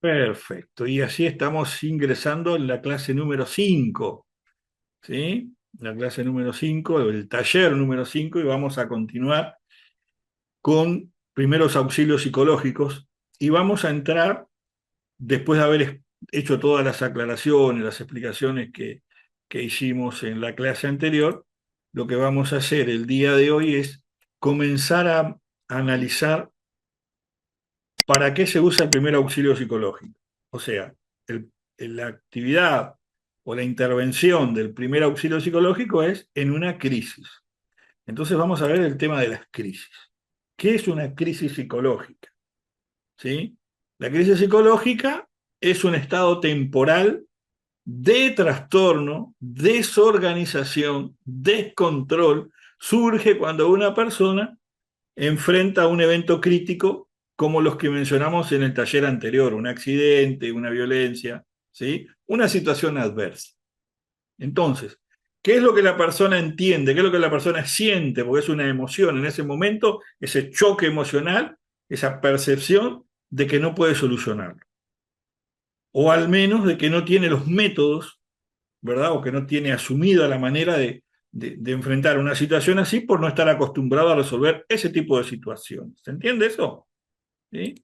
Perfecto. Y así estamos ingresando en la clase número 5, ¿sí? La clase número 5, el taller número 5, y vamos a continuar con primeros auxilios psicológicos. Y vamos a entrar, después de haber hecho todas las aclaraciones, las explicaciones que hicimos en la clase anterior, lo que vamos a hacer el día de hoy es comenzar a analizar ¿para qué se usa el primer auxilio psicológico? O sea, la actividad o la intervención del primer auxilio psicológico es en una crisis. Entonces vamos a ver el tema de las crisis. ¿Qué es una crisis psicológica? ¿Sí? La crisis psicológica es un estado temporal de trastorno, desorganización, descontrol. Surge cuando una persona enfrenta un evento crítico como los que mencionamos en el taller anterior, un accidente, una violencia, ¿sí? Una situación adversa. Entonces, ¿qué es lo que la persona entiende? ¿Qué es lo que la persona siente? Porque es una emoción en ese momento, ese choque emocional, esa percepción de que no puede solucionarlo. O al menos de que no tiene los métodos, ¿verdad? O que no tiene asumida la manera de enfrentar una situación así por no estar acostumbrado a resolver ese tipo de situaciones. ¿Se entiende eso? ¿Sí?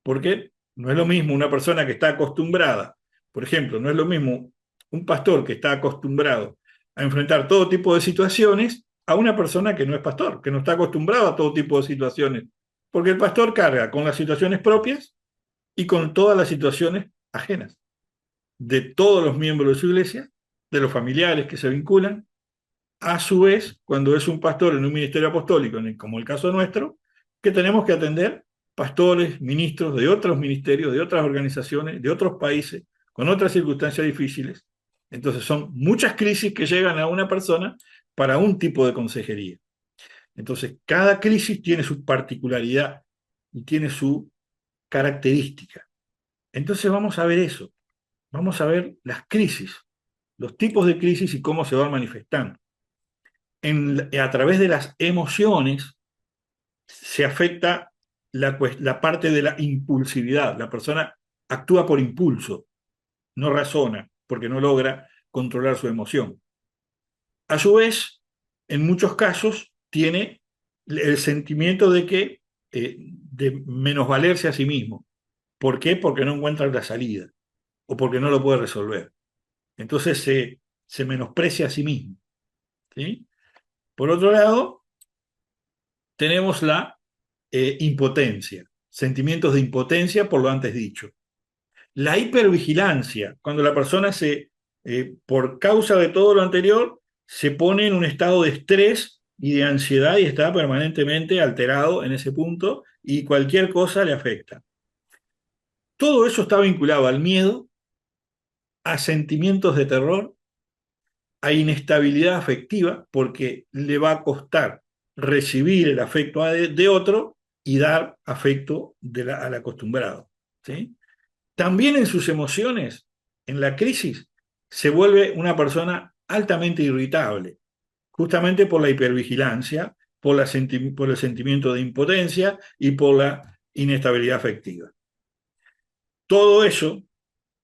Porque no es lo mismo una persona que está acostumbrada, por ejemplo, no es lo mismo un pastor que está acostumbrado a enfrentar todo tipo de situaciones a una persona que no es pastor, que no está acostumbrado a todo tipo de situaciones. Porque el pastor carga con las situaciones propias y con todas las situaciones ajenas de todos los miembros de su iglesia, de los familiares que se vinculan. A su vez, cuando es un pastor en un ministerio apostólico, como el caso nuestro, que tenemos que atender pastores, ministros de otros ministerios, de otras organizaciones, de otros países, con otras circunstancias difíciles. Entonces son muchas crisis que llegan a una persona para un tipo de consejería. Entonces cada crisis tiene su particularidad y tiene su característica. Entonces vamos a ver eso, vamos a ver las crisis, los tipos de crisis y cómo se van manifestando. A través de las emociones se afecta la parte de la impulsividad. La persona actúa por impulso, no razona, porque no logra controlar su emoción. A su vez, en muchos casos, tiene el sentimiento de menosvalerse a sí mismo. ¿Por qué? Porque no encuentra la salida o porque no lo puede resolver. Entonces se menosprecia a sí mismo. ¿Sí? Por otro lado, tenemos la impotencia, sentimientos de impotencia por lo antes dicho. La hipervigilancia, cuando la persona por causa de todo lo anterior, se pone en un estado de estrés y de ansiedad y está permanentemente alterado en ese punto y cualquier cosa le afecta. Todo eso está vinculado al miedo, a sentimientos de terror, a inestabilidad afectiva, porque le va a costar recibir el afecto de otro y dar afecto al acostumbrado. ¿Sí? También en sus emociones, en la crisis, se vuelve una persona altamente irritable, justamente por la hipervigilancia, por el sentimiento de impotencia y por la inestabilidad afectiva. Todo eso,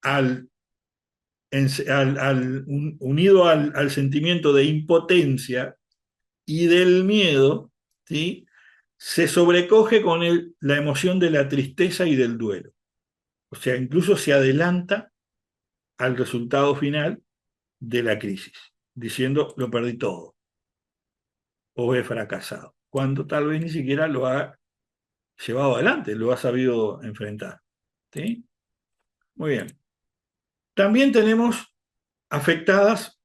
al, unido al sentimiento de impotencia y del miedo, ¿sí? Se sobrecoge con la emoción de la tristeza y del duelo. O sea, incluso se adelanta al resultado final de la crisis, diciendo lo perdí todo o he fracasado, cuando tal vez ni siquiera lo ha llevado adelante, lo ha sabido enfrentar. ¿Sí? Muy bien. También tenemos afectadas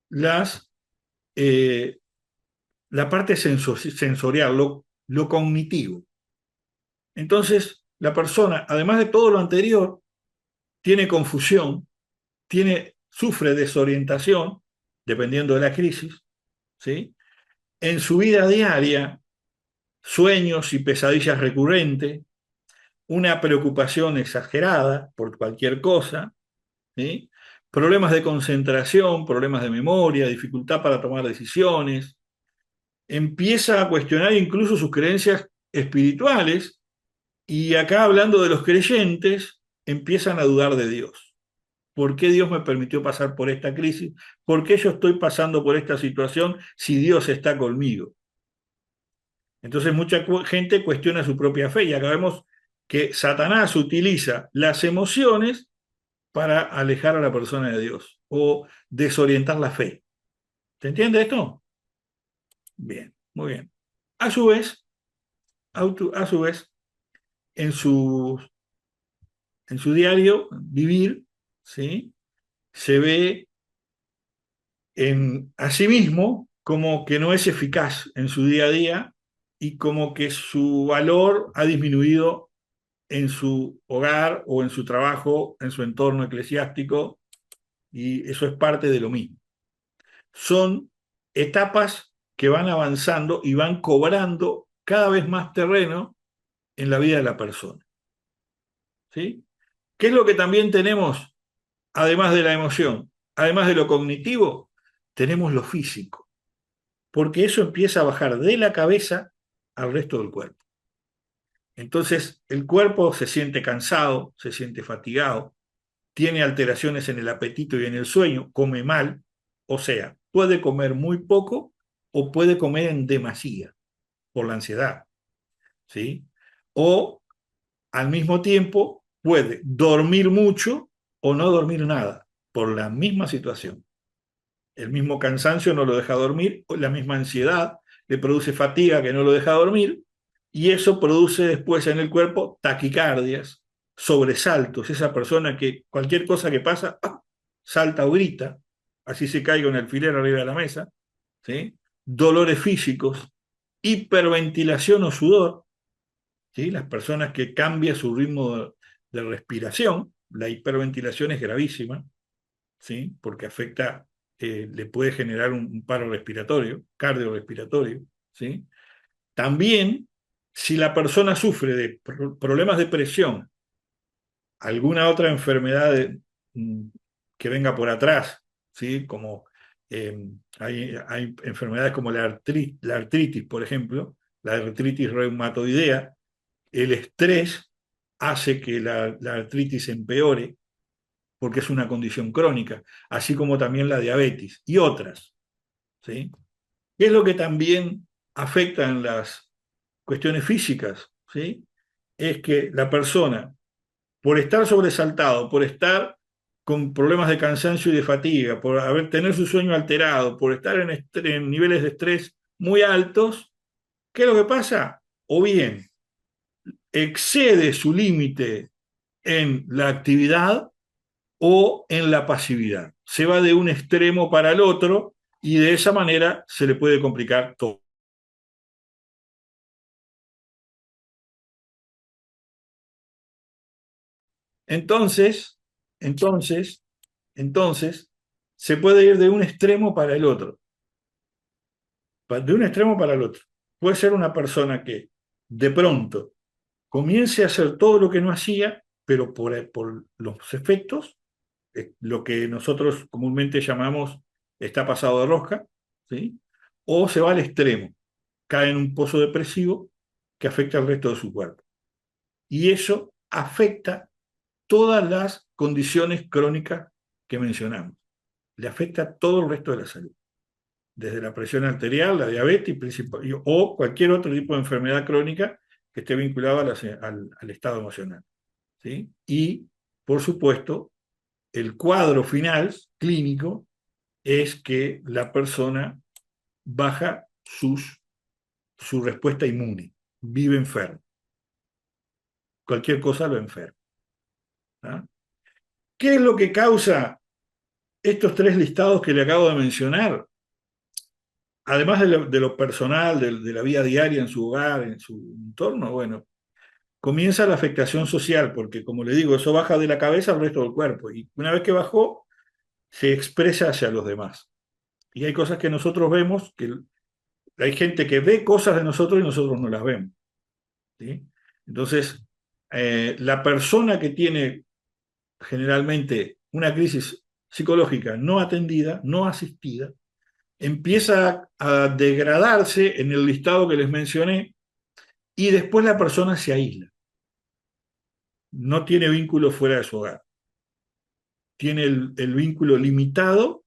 las, eh, la parte sensorial, lo cognitivo. Entonces, la persona, además de todo lo anterior, tiene confusión, sufre desorientación, dependiendo de la crisis, ¿sí? En su vida diaria, sueños y pesadillas recurrentes, una preocupación exagerada por cualquier cosa, ¿sí? Problemas de concentración, problemas de memoria, dificultad para tomar decisiones, empieza a cuestionar incluso sus creencias espirituales, y acá hablando de los creyentes, empiezan a dudar de Dios. ¿Por qué Dios me permitió pasar por esta crisis? ¿Por qué yo estoy pasando por esta situación si Dios está conmigo? Entonces mucha gente cuestiona su propia fe y acá vemos que Satanás utiliza las emociones para alejar a la persona de Dios o desorientar la fe. ¿Se entiende esto? Bien, muy bien. A su vez, a su vez en su diario vivir, ¿sí? Se ve a sí mismo como que no es eficaz en su día a día y como que su valor ha disminuido en su hogar o en su trabajo, en su entorno eclesiástico, y eso es parte de lo mismo. Son etapas que van avanzando y van cobrando cada vez más terreno en la vida de la persona. ¿Sí? ¿Qué es lo que también tenemos, además de la emoción? Además de lo cognitivo, tenemos lo físico, porque eso empieza a bajar de la cabeza al resto del cuerpo. Entonces, el cuerpo se siente cansado, se siente fatigado, tiene alteraciones en el apetito y en el sueño, come mal, o sea, puede comer muy poco o puede comer en demasía por la ansiedad, ¿sí? O al mismo tiempo puede dormir mucho o no dormir nada por la misma situación. El mismo cansancio no lo deja dormir, o la misma ansiedad le produce fatiga que no lo deja dormir, y eso produce después en el cuerpo taquicardias, sobresaltos, esa persona que cualquier cosa que pasa, ¡ah!, salta o grita, así se caiga un alfiler arriba de la mesa, ¿sí? Dolores físicos, hiperventilación o sudor, ¿sí? Las personas que cambian su ritmo de respiración, la hiperventilación es gravísima, ¿sí? Porque afecta, le puede generar un paro respiratorio, cardiorrespiratorio, ¿sí? También, si la persona sufre de problemas de presión, alguna otra enfermedad mm, que venga por atrás, ¿sí? Como hay enfermedades como la artritis, por ejemplo, la artritis reumatoidea, el estrés hace que la artritis empeore porque es una condición crónica, así como también la diabetes y otras, ¿sí? ¿Qué es lo que también afecta en las cuestiones físicas? ¿Sí? Es que la persona, por estar sobresaltado, por estar con problemas de cansancio y de fatiga, por tener su sueño alterado, por estar en niveles de estrés muy altos, ¿qué es lo que pasa? O bien excede su límite en la actividad o en la pasividad. Se va de un extremo para el otro y de esa manera se le puede complicar todo. Entonces, entonces, entonces, se puede ir de un extremo para el otro, de un extremo para el otro. Puede ser una persona que de pronto comience a hacer todo lo que no hacía, pero por los efectos, lo que nosotros comúnmente llamamos está pasado de rosca, ¿sí? O se va al extremo, cae en un pozo depresivo que afecta al resto de su cuerpo. Y eso afecta todas las condiciones crónicas que mencionamos. Le afecta todo el resto de la salud, desde la presión arterial, la diabetes o cualquier otro tipo de enfermedad crónica que esté vinculada al estado emocional, ¿sí? Y, por supuesto, el cuadro final clínico es que la persona baja su respuesta inmune, vive enfermo. Cualquier cosa lo enferma. ¿Ah? ¿Qué es lo que causa estos tres listados que le acabo de mencionar? Además de lo personal, de la vida diaria en su hogar, en su entorno, bueno, comienza la afectación social, porque como le digo, eso baja de la cabeza al resto del cuerpo, y una vez que bajó, se expresa hacia los demás. Y hay cosas que nosotros vemos, que hay gente que ve cosas de nosotros y nosotros no las vemos, ¿sí? Entonces, la persona que tiene generalmente una crisis psicológica no atendida, no asistida, empieza a degradarse en el listado que les mencioné y después la persona se aísla. no tiene vínculo fuera de su hogar. Tiene el vínculo limitado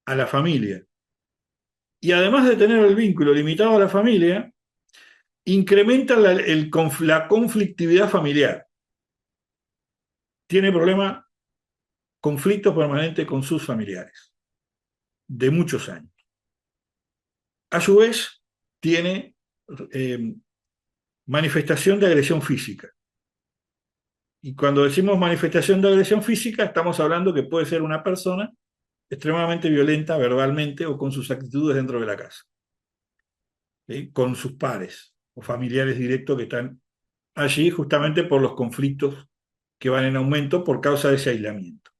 a la familia. Y además de tener el vínculo limitado a la familia, incrementa la conflictividad familiar. Tiene problemas, conflictos permanentes con sus familiares, de muchos años. A su vez, tiene eh, manifestación de agresión física. Y cuando decimos manifestación de agresión física, estamos hablando que puede ser una persona extremadamente violenta verbalmente o con sus actitudes dentro de la casa, ¿sí? Con sus pares o familiares directos que están allí justamente por los conflictos que van en aumento por causa de ese aislamiento.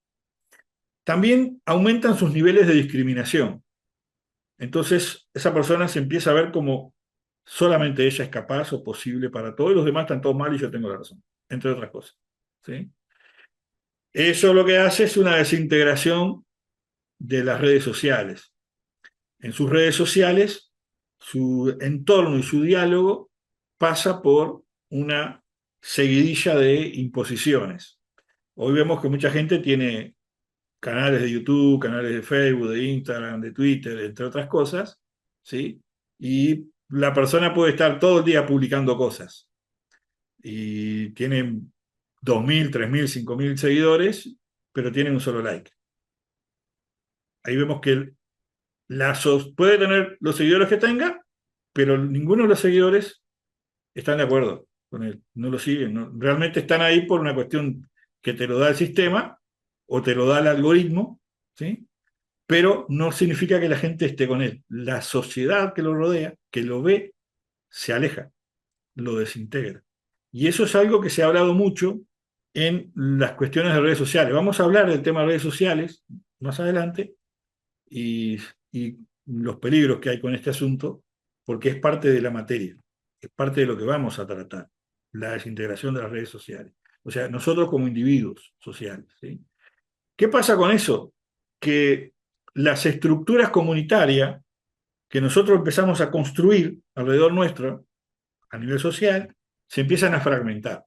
También aumentan sus niveles de discriminación. Entonces, esa persona se empieza a ver como solamente ella es capaz o posible para todo, y los demás están todos mal y yo tengo la razón, entre otras cosas. ¿Sí? Eso lo que hace es una desintegración de las redes sociales. En sus redes sociales, su entorno y su diálogo pasa por una seguidilla de imposiciones. Hoy vemos que mucha gente tiene canales de YouTube, canales de Facebook, de Instagram, de Twitter, entre otras cosas, ¿sí? Y la persona puede estar todo el día publicando cosas y tienen 2.000, 3.000, 5.000 seguidores, pero tienen un solo like. Ahí vemos que puede tener los seguidores que tenga, pero ninguno de los seguidores están de acuerdo con él, no lo siguen, no, realmente están ahí por una cuestión que te lo da el sistema o te lo da el algoritmo, ¿sí? Pero no significa que la gente esté con él. La sociedad que lo rodea, que lo ve, se aleja, lo desintegra. Y eso es algo que se ha hablado mucho en las cuestiones de redes sociales. Vamos a hablar del tema de redes sociales más adelante y, y los peligros que hay con este asunto, porque es parte de la materia, es parte de lo que vamos a tratar, la desintegración de las redes sociales. O sea, nosotros como individuos sociales, ¿sí? ¿Qué pasa con eso? Que las estructuras comunitarias que nosotros empezamos a construir alrededor nuestro, a nivel social, se empiezan a fragmentar.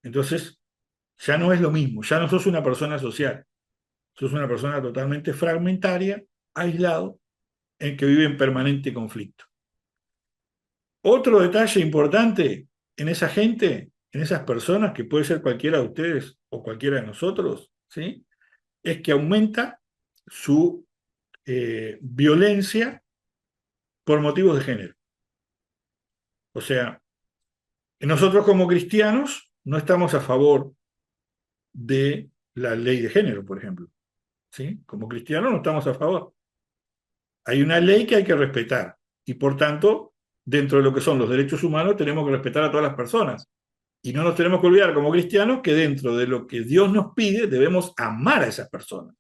Entonces, ya no es lo mismo, ya no sos una persona social, sos una persona totalmente fragmentaria, aislado, en que vive en permanente conflicto. Otro detalle importante en esa gente, en esas personas, que puede ser cualquiera de ustedes o cualquiera de nosotros, ¿sí? Es que aumenta su violencia por motivos de género. O sea, nosotros como cristianos no estamos a favor de la ley de género, por ejemplo. ¿Sí? Como cristianos no estamos a favor. Hay una ley que hay que respetar y por tanto, dentro de lo que son los derechos humanos, tenemos que respetar a todas las personas. Y no nos tenemos que olvidar como cristianos que dentro de lo que Dios nos pide debemos amar a esas personas,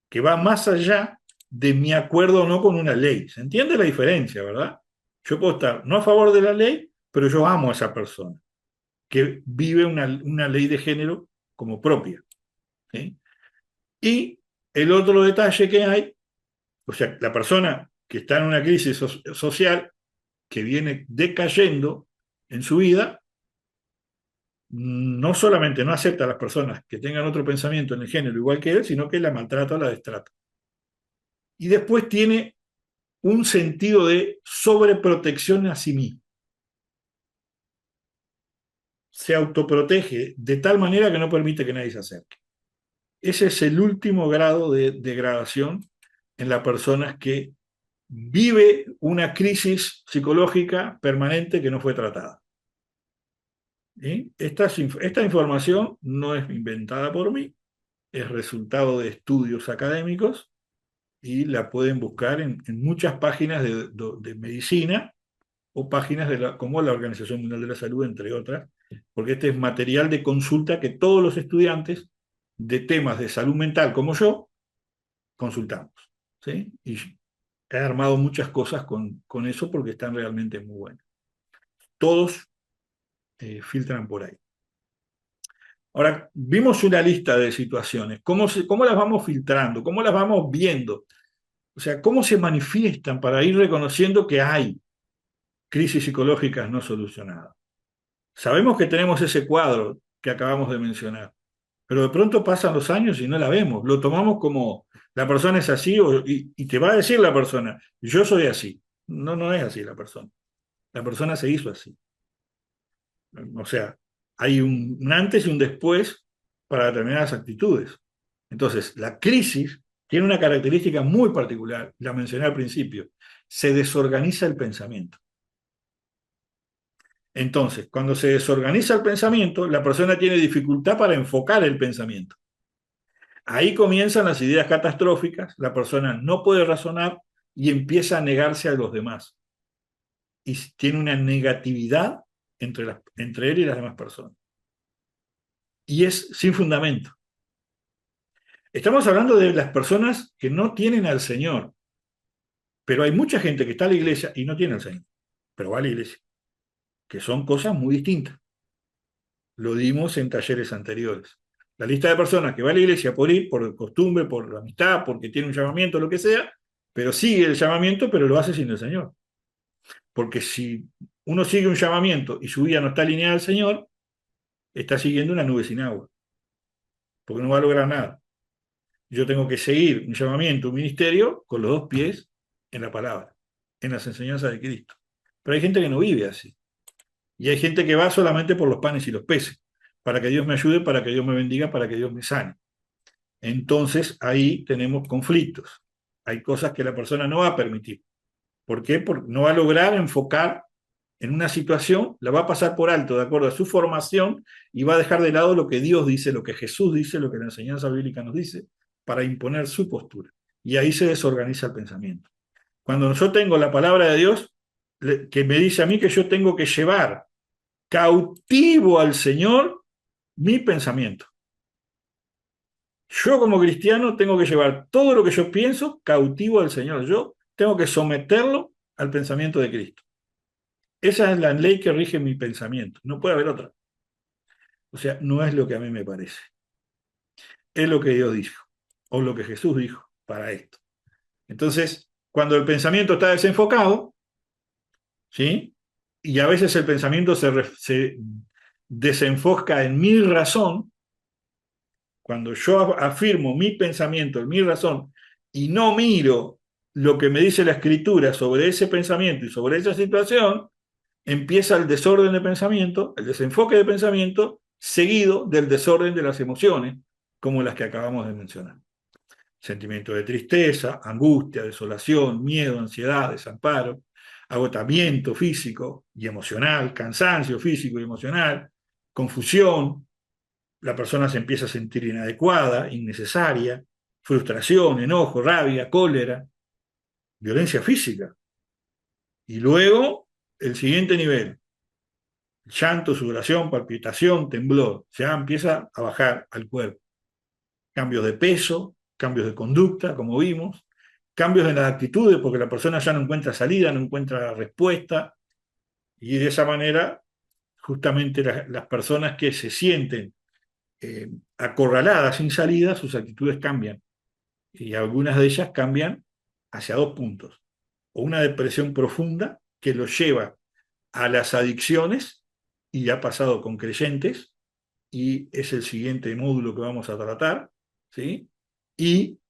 que va más allá de mi acuerdo o no con una ley. ¿Se entiende la diferencia, verdad? Yo puedo estar no a favor de la ley, pero yo amo a esa persona que vive una ley de género como propia. ¿Sí? Y el otro detalle que hay, o sea, la persona que está en una crisis social, que viene decayendo en su vida, no solamente no acepta a las personas que tengan otro pensamiento en el género igual que él, sino que la maltrata o la destrata. Y después tiene un sentido de sobreprotección a sí mismo. Se autoprotege de tal manera que no permite que nadie se acerque. Ese es el último grado de degradación en las personas que vive una crisis psicológica permanente que no fue tratada. ¿Sí? Esta información no es inventada por mí, es resultado de estudios académicos y la pueden buscar en muchas páginas de medicina o páginas como la Organización Mundial de la Salud, entre otras, porque este es material de consulta que todos los estudiantes de temas de salud mental como yo consultamos. ¿Sí? Y he armado muchas cosas con eso porque están realmente muy buenas. Todos filtran por ahí. Ahora, vimos una lista de situaciones. ¿Cómo las vamos filtrando? ¿Cómo las vamos viendo? O sea, ¿cómo se manifiestan para ir reconociendo que hay crisis psicológicas no solucionadas? Sabemos que tenemos ese cuadro que acabamos de mencionar, pero de pronto pasan los años y no la vemos. Lo tomamos como la persona es así y te va a decir la persona, yo soy así. No, no es así la persona. La persona se hizo así. O sea, hay un antes y un después para determinadas actitudes. Entonces, la crisis tiene una característica muy particular, la mencioné al principio, se desorganiza el pensamiento. Entonces, cuando se desorganiza el pensamiento, la persona tiene dificultad para enfocar el pensamiento. Ahí comienzan las ideas catastróficas, la persona no puede razonar y empieza a negarse a los demás. Y tiene una negatividad entre él y las demás personas. Y es sin fundamento. Estamos hablando de las personas que no tienen al Señor, pero hay mucha gente que está en la iglesia y no tiene al Señor, pero va a la iglesia, que son cosas muy distintas. Lo dimos en talleres anteriores. La lista de personas que va a la iglesia por ir, por costumbre, por amistad, porque tiene un llamamiento, lo que sea, pero sigue el llamamiento, pero lo hace sin el Señor. Porque si uno sigue un llamamiento y su vida no está alineada al Señor, está siguiendo una nube sin agua, porque no va a lograr nada. Yo tengo que seguir un llamamiento, un ministerio, con los dos pies en la palabra, en las enseñanzas de Cristo. Pero hay gente que no vive así. Y hay gente que va solamente por los panes y los peces, para que Dios me ayude, para que Dios me bendiga, para que Dios me sane. Entonces ahí tenemos conflictos. Hay cosas que la persona no va a permitir. ¿Por qué? Porque no va a lograr enfocar en una situación, la va a pasar por alto de acuerdo a su formación y va a dejar de lado lo que Dios dice, lo que Jesús dice, lo que la enseñanza bíblica nos dice, para imponer su postura. Y ahí se desorganiza el pensamiento. Cuando yo tengo la palabra de Dios, que me dice a mí que yo tengo que llevar cautivo al Señor mi pensamiento. Yo como cristiano tengo que llevar todo lo que yo pienso cautivo al Señor. Yo tengo que someterlo al pensamiento de Cristo. Esa es la ley que rige mi pensamiento. No puede haber otra. O sea, no es lo que a mí me parece. Es lo que Dios dijo o lo que Jesús dijo para esto. Entonces, cuando el pensamiento está desenfocado, ¿sí? Y a veces el pensamiento se desenfoca en mi razón, cuando yo afirmo mi pensamiento, en mi razón, y no miro lo que me dice la escritura sobre ese pensamiento y sobre esa situación, empieza el desorden de pensamiento, el desenfoque de pensamiento, seguido del desorden de las emociones, como las que acabamos de mencionar. Sentimiento de tristeza, angustia, desolación, miedo, ansiedad, desamparo, agotamiento físico y emocional, cansancio físico y emocional, confusión, la persona se empieza a sentir inadecuada, innecesaria, frustración, enojo, rabia, cólera, violencia física. Y luego, el siguiente nivel, llanto, sudoración, palpitación, temblor, ya empieza a bajar al cuerpo. Cambios de peso, cambios de conducta, como vimos, cambios en las actitudes, porque la persona ya no encuentra salida, no encuentra respuesta, y de esa manera, justamente las personas que se sienten acorraladas sin salida, sus actitudes cambian, y algunas de ellas cambian hacia dos puntos, o una depresión profunda que los lleva a las adicciones, y ha pasado con creyentes, y es el siguiente módulo que vamos a tratar, ¿sí? Y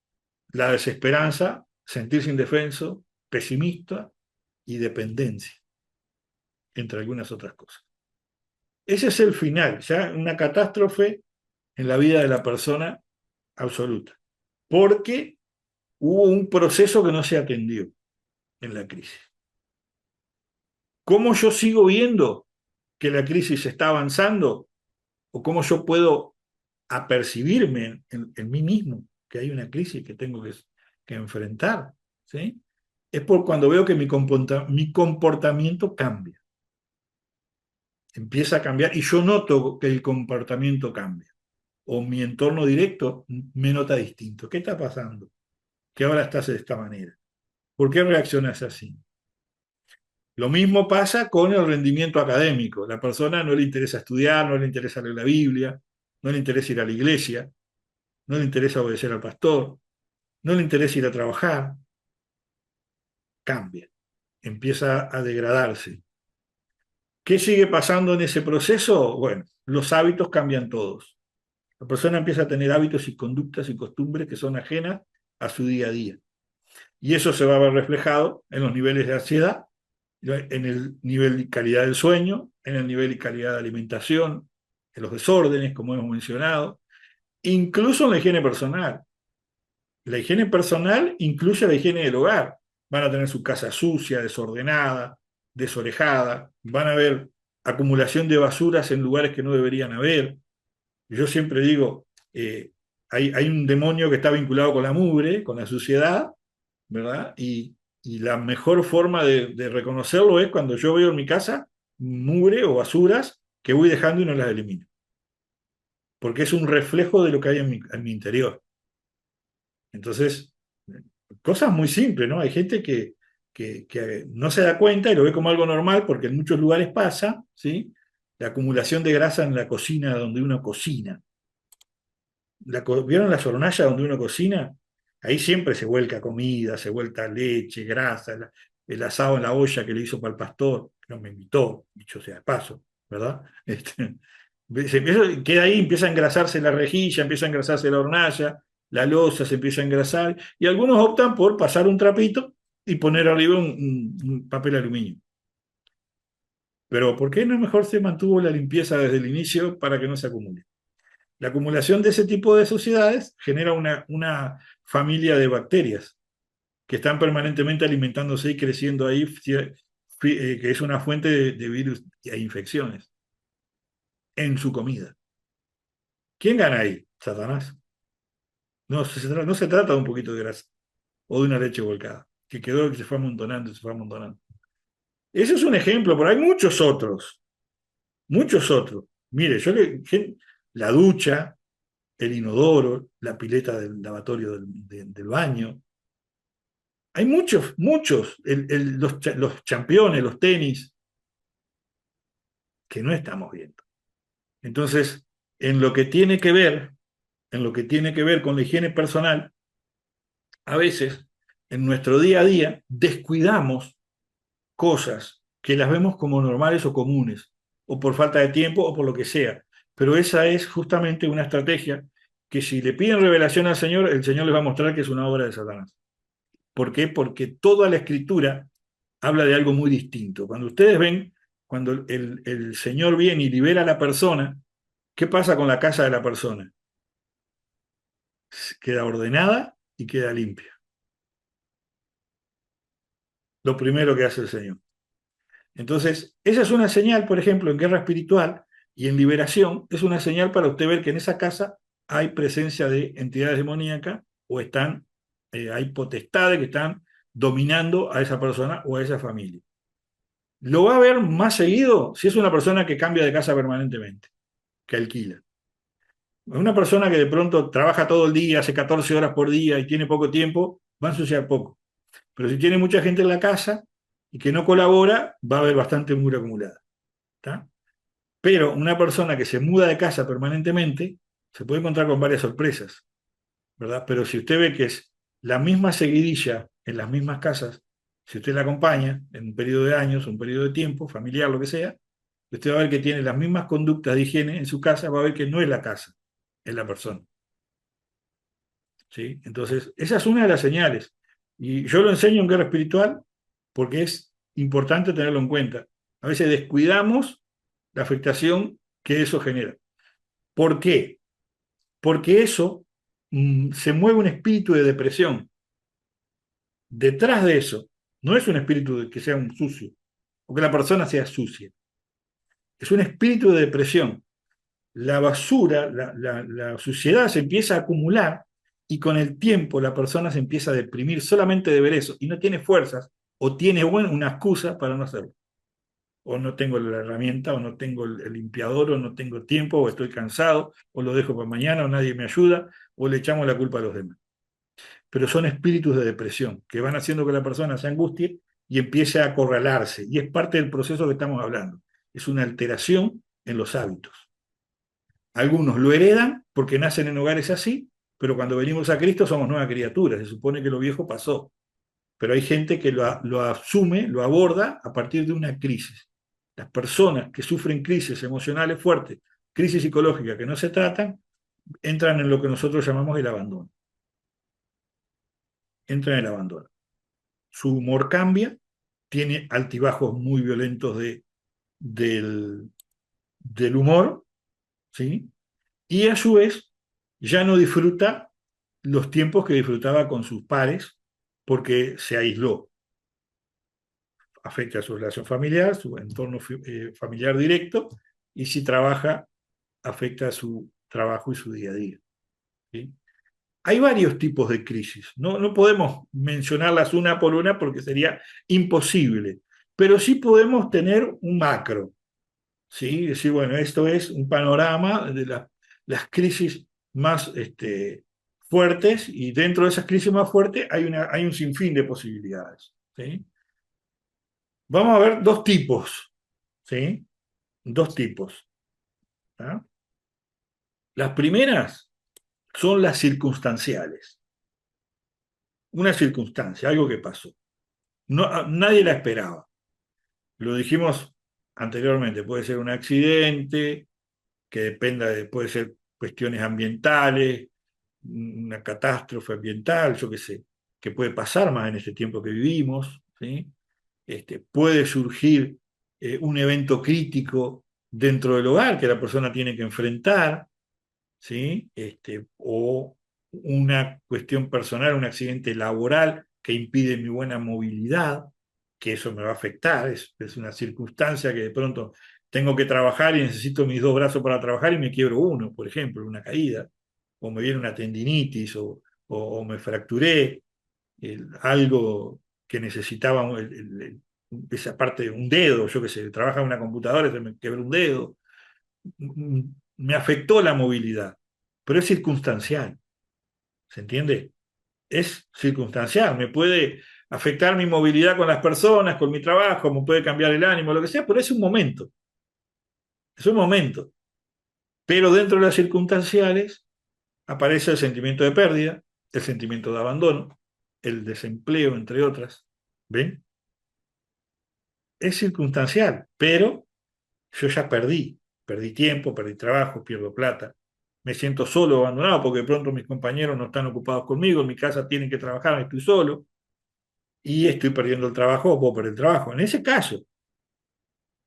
la desesperanza, sentirse indefenso, pesimista y dependencia, entre algunas otras cosas. Ese es el final, ya una catástrofe en la vida de la persona absoluta, porque hubo un proceso que no se atendió en la crisis. ¿Cómo yo sigo viendo que la crisis está avanzando? ¿O cómo yo puedo apercibirme en mí mismo que hay una crisis que tengo que enfrentar? ¿Sí? Es por cuando veo que mi comportamiento cambia, empieza a cambiar y yo noto que el comportamiento cambia. O mi entorno directo me nota distinto. ¿Qué está pasando? Que ahora estás de esta manera. ¿Por qué reaccionas así? Lo mismo pasa con el rendimiento académico. La persona no le interesa estudiar, no le interesa leer la Biblia, no le interesa ir a la iglesia, no le interesa obedecer al pastor, no le interesa ir a trabajar. Cambia, empieza a degradarse. ¿Qué sigue pasando en ese proceso? Bueno, los hábitos cambian todos. La persona empieza a tener hábitos y conductas y costumbres que son ajenas a su día a día. Y eso se va a ver reflejado en los niveles de ansiedad, en el nivel de calidad del sueño, en el nivel y calidad de alimentación, en los desórdenes, como hemos mencionado, incluso en la higiene personal. La higiene personal incluye la higiene del hogar. Van a tener su casa sucia, desordenada, desorejada, van a haber acumulación de basuras en lugares que no deberían haber. Yo siempre digo, hay un demonio que está vinculado con la mugre, con la suciedad, ¿verdad? Y la mejor forma de reconocerlo es cuando yo veo en mi casa mugre o basuras que voy dejando y no las elimino, porque es un reflejo de lo que hay en mi interior. Entonces, cosas muy simples, ¿no? Hay gente que no se da cuenta y lo ve como algo normal porque en muchos lugares pasa, ¿sí? La acumulación de grasa en la cocina donde uno cocina. ¿Vieron las hornallas donde uno cocina? Ahí siempre se vuelca comida, se vuelca leche, grasa, el asado en la olla que le hizo para el pastor, que no me invitó, dicho sea de paso, ¿verdad? Queda ahí, empieza a engrasarse la rejilla, empieza a engrasarse la hornalla, la loza se empieza a engrasar, y algunos optan por pasar un trapito y poner arriba un papel aluminio. Pero ¿por qué no mejor se mantuvo la limpieza desde el inicio para que no se acumule? La acumulación de ese tipo de suciedades genera una familia de bacterias que están permanentemente alimentándose y creciendo ahí, que es una fuente de virus e infecciones en su comida. ¿Quién gana ahí? Satanás. No se trata de un poquito de grasa o de una leche volcada, que quedó que se fue amontonando, se fue amontonando. Ese es un ejemplo, pero hay muchos otros, muchos otros. Mire, la ducha, el inodoro, la pileta del lavatorio del baño. Hay muchos, muchos, los championes, los tenis, que no estamos viendo. Entonces, en lo que tiene que ver, en lo que tiene que ver con la higiene personal, a veces en nuestro día a día descuidamos cosas que las vemos como normales o comunes, o por falta de tiempo o por lo que sea. Pero esa es justamente una estrategia que si le piden revelación al Señor, el Señor les va a mostrar que es una obra de Satanás. ¿Por qué? Porque toda la escritura habla de algo muy distinto. Cuando ustedes ven, cuando el Señor viene y libera a la persona, ¿qué pasa con la casa de la persona? Queda ordenada y queda limpia. Lo primero que hace el Señor. Entonces, esa es una señal, por ejemplo, en guerra espiritual y en liberación, es una señal para usted ver que en esa casa hay presencia de entidades demoníacas o hay potestades que están dominando a esa persona o a esa familia. Lo va a ver más seguido si es una persona que cambia de casa permanentemente, que alquila. Una persona que de pronto trabaja todo el día, hace 14 horas por día y tiene poco tiempo, va a ensuciar poco. Pero si tiene mucha gente en la casa y que no colabora, va a haber bastante mugre acumulada. ¿Está? Pero una persona que se muda de casa permanentemente se puede encontrar con varias sorpresas, ¿verdad? Pero si usted ve que es la misma seguidilla en las mismas casas, si usted la acompaña en un periodo de años, un periodo de tiempo, familiar, lo que sea, usted va a ver que tiene las mismas conductas de higiene en su casa, va a ver que no es la casa, es la persona. ¿Sí? Entonces, esa es una de las señales. Y yo lo enseño en guerra espiritual porque es importante tenerlo en cuenta. A veces descuidamos la afectación que eso genera. ¿Por qué? Porque eso se mueve un espíritu de depresión. Detrás de eso, no es un espíritu de que sea un sucio, o que la persona sea sucia. Es un espíritu de depresión. La basura, la suciedad se empieza a acumular y con el tiempo la persona se empieza a deprimir solamente de ver eso y no tiene fuerzas o tiene una excusa para no hacerlo. O no tengo la herramienta, o no tengo el limpiador, o no tengo tiempo, o estoy cansado, o lo dejo para mañana, o nadie me ayuda, o le echamos la culpa a los demás. Pero son espíritus de depresión que van haciendo que la persona se angustie y empiece a acorralarse. Y es parte del proceso que estamos hablando. Es una alteración en los hábitos. Algunos lo heredan porque nacen en hogares así, pero cuando venimos a Cristo somos nuevas criaturas. Se supone que lo viejo pasó. Pero hay gente que lo asume, lo aborda a partir de una crisis. Las personas que sufren crisis emocionales fuertes, crisis psicológicas que no se tratan, entran en lo que nosotros llamamos el abandono. Entran en el abandono. Su humor cambia, tiene altibajos muy violentos del, del humor, ¿sí? Y a su vez ya no disfruta los tiempos que disfrutaba con sus pares porque se aisló. Afecta a su relación familiar, su entorno familiar directo, y si trabaja, afecta a su trabajo y su día a día. ¿Sí? Hay varios tipos de crisis. No podemos mencionarlas una por una porque sería imposible, pero sí podemos tener un macro. ¿Sí? Decir, bueno, esto es un panorama de las crisis más fuertes, y dentro de esas crisis más fuertes hay un sinfín de posibilidades. ¿Sí? Vamos a ver dos tipos. ¿Sí? Dos tipos. ¿Ah? Las primeras son las circunstanciales. Una circunstancia, algo que pasó. No, nadie la esperaba. Lo dijimos anteriormente, puede ser un accidente, que dependa puede ser cuestiones ambientales, una catástrofe ambiental, yo qué sé, que puede pasar más en este tiempo que vivimos, ¿sí? Puede surgir un evento crítico dentro del hogar que la persona tiene que enfrentar, ¿sí? O una cuestión personal, un accidente laboral que impide mi buena movilidad, que eso me va a afectar, es una circunstancia que de pronto tengo que trabajar y necesito mis dos brazos para trabajar y me quiebro uno, por ejemplo, una caída, o me viene una tendinitis, o me fracturé algo que necesitaba esa parte de un dedo, yo que sé, trabaja en una computadora y se me quebró un dedo, me afectó la movilidad, pero es circunstancial, ¿se entiende? Es circunstancial, me puede afectar mi movilidad con las personas, con mi trabajo, me puede cambiar el ánimo, lo que sea, pero es un momento. Pero dentro de las circunstanciales aparece el sentimiento de pérdida, el sentimiento de abandono, el desempleo, entre otras. ¿Ven? Es circunstancial, pero yo ya perdí tiempo, perdí trabajo, pierdo plata, me siento solo, abandonado, porque de pronto mis compañeros no están ocupados conmigo, en mi casa tienen que trabajar, estoy solo, y estoy perdiendo el trabajo o puedo perder el trabajo. En ese caso,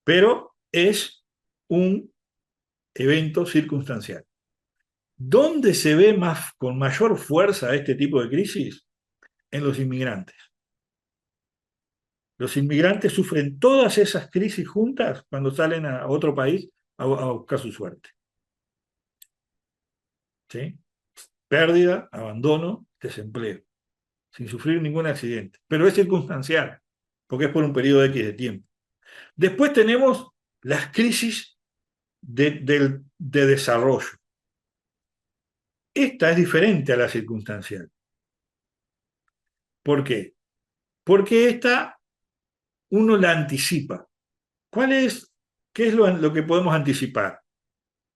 pero es un evento circunstancial. ¿Dónde se ve con mayor fuerza este tipo de crisis? En los inmigrantes. Los inmigrantes sufren todas esas crisis juntas cuando salen a otro país a buscar su suerte. ¿Sí? Pérdida, abandono, desempleo, sin sufrir ningún accidente. Pero es circunstancial, porque es por un periodo X de tiempo. Después tenemos las crisis de desarrollo. Esta es diferente a la circunstancial. ¿Por qué? Porque esta uno la anticipa. ¿Cuál es, qué es lo que podemos anticipar?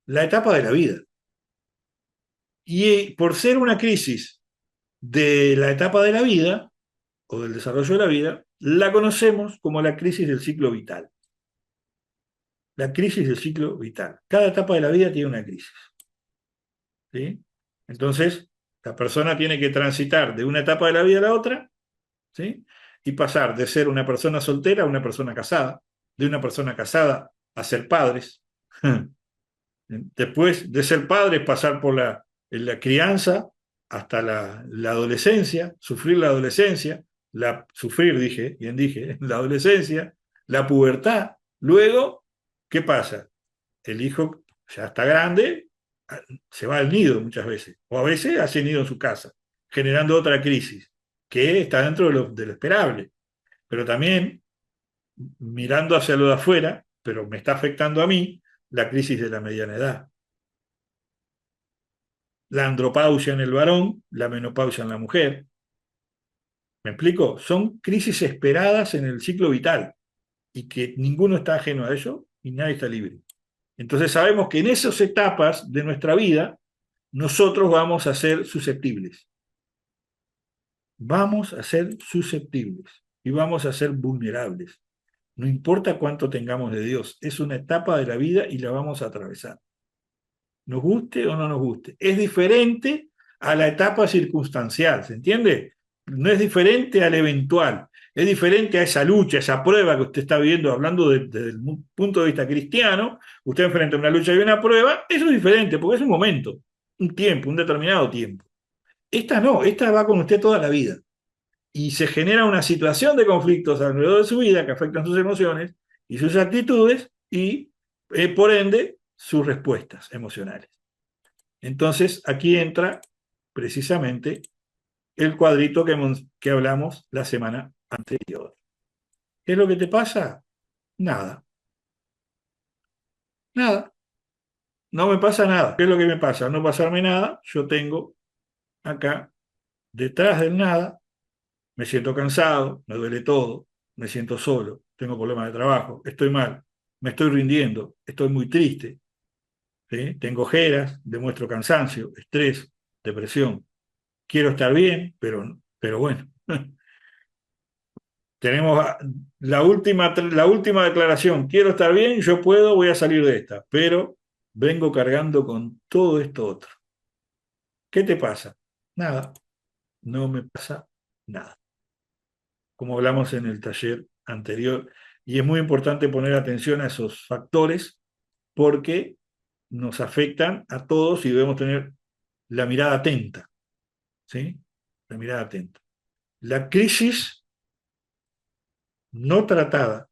La etapa de la vida. Y por ser una crisis de la etapa de la vida, o del desarrollo de la vida, la conocemos como la crisis del ciclo vital. La crisis del ciclo vital. Cada etapa de la vida tiene una crisis. ¿Sí? Entonces, la persona tiene que transitar de una etapa de la vida a la otra, ¿sí? Y pasar de ser una persona soltera a una persona casada, de una persona casada a ser padres. Después de ser padres, pasar por la crianza hasta la adolescencia, sufrir la adolescencia, sufrir, dije, bien dije, la adolescencia, la pubertad. Luego, ¿qué pasa? El hijo ya está grande, se va al nido muchas veces, o a veces hace nido en su casa, generando otra crisis, que está dentro de lo esperable. Pero también, mirando hacia lo de afuera, pero me está afectando a mí, la crisis de la mediana edad. La andropausia en el varón, la menopausia en la mujer. ¿Me explico? Son crisis esperadas en el ciclo vital y que ninguno está ajeno a ello y nadie está libre. Entonces sabemos que en esas etapas de nuestra vida nosotros vamos a ser susceptibles. Vamos a ser susceptibles y vamos a ser vulnerables. No importa cuánto tengamos de Dios, es una etapa de la vida y la vamos a atravesar. Nos guste o no nos guste. Es diferente a la etapa circunstancial, ¿se entiende? No es diferente al eventual, es diferente a esa lucha, esa prueba que usted está viviendo, hablando desde el punto de vista cristiano, usted enfrenta una lucha y una prueba, eso es diferente, porque es un momento, un tiempo, un determinado tiempo. Esta no, esta va con usted toda la vida. Y se genera una situación de conflictos alrededor de su vida que afectan sus emociones y sus actitudes y, por ende, sus respuestas emocionales. Entonces, aquí entra precisamente el cuadrito que hablamos la semana anterior. ¿Qué es lo que te pasa? Nada. Nada. No me pasa nada. ¿Qué es lo que me pasa? Al no pasarme nada, yo tengo acá, detrás del nada, me siento cansado, me duele todo, me siento solo, tengo problemas de trabajo, estoy mal, me estoy rindiendo, estoy muy triste, ¿sí? Tengo ojeras, demuestro cansancio, estrés, depresión. Quiero estar bien, pero bueno. Tenemos la última declaración. Quiero estar bien, yo puedo, voy a salir de esta, pero vengo cargando con todo esto otro. ¿Qué te pasa? Nada, no me pasa nada. Como hablamos en el taller anterior, y es muy importante poner atención a esos factores porque nos afectan a todos y debemos tener la mirada atenta, ¿sí? La mirada atenta. La crisis no tratada,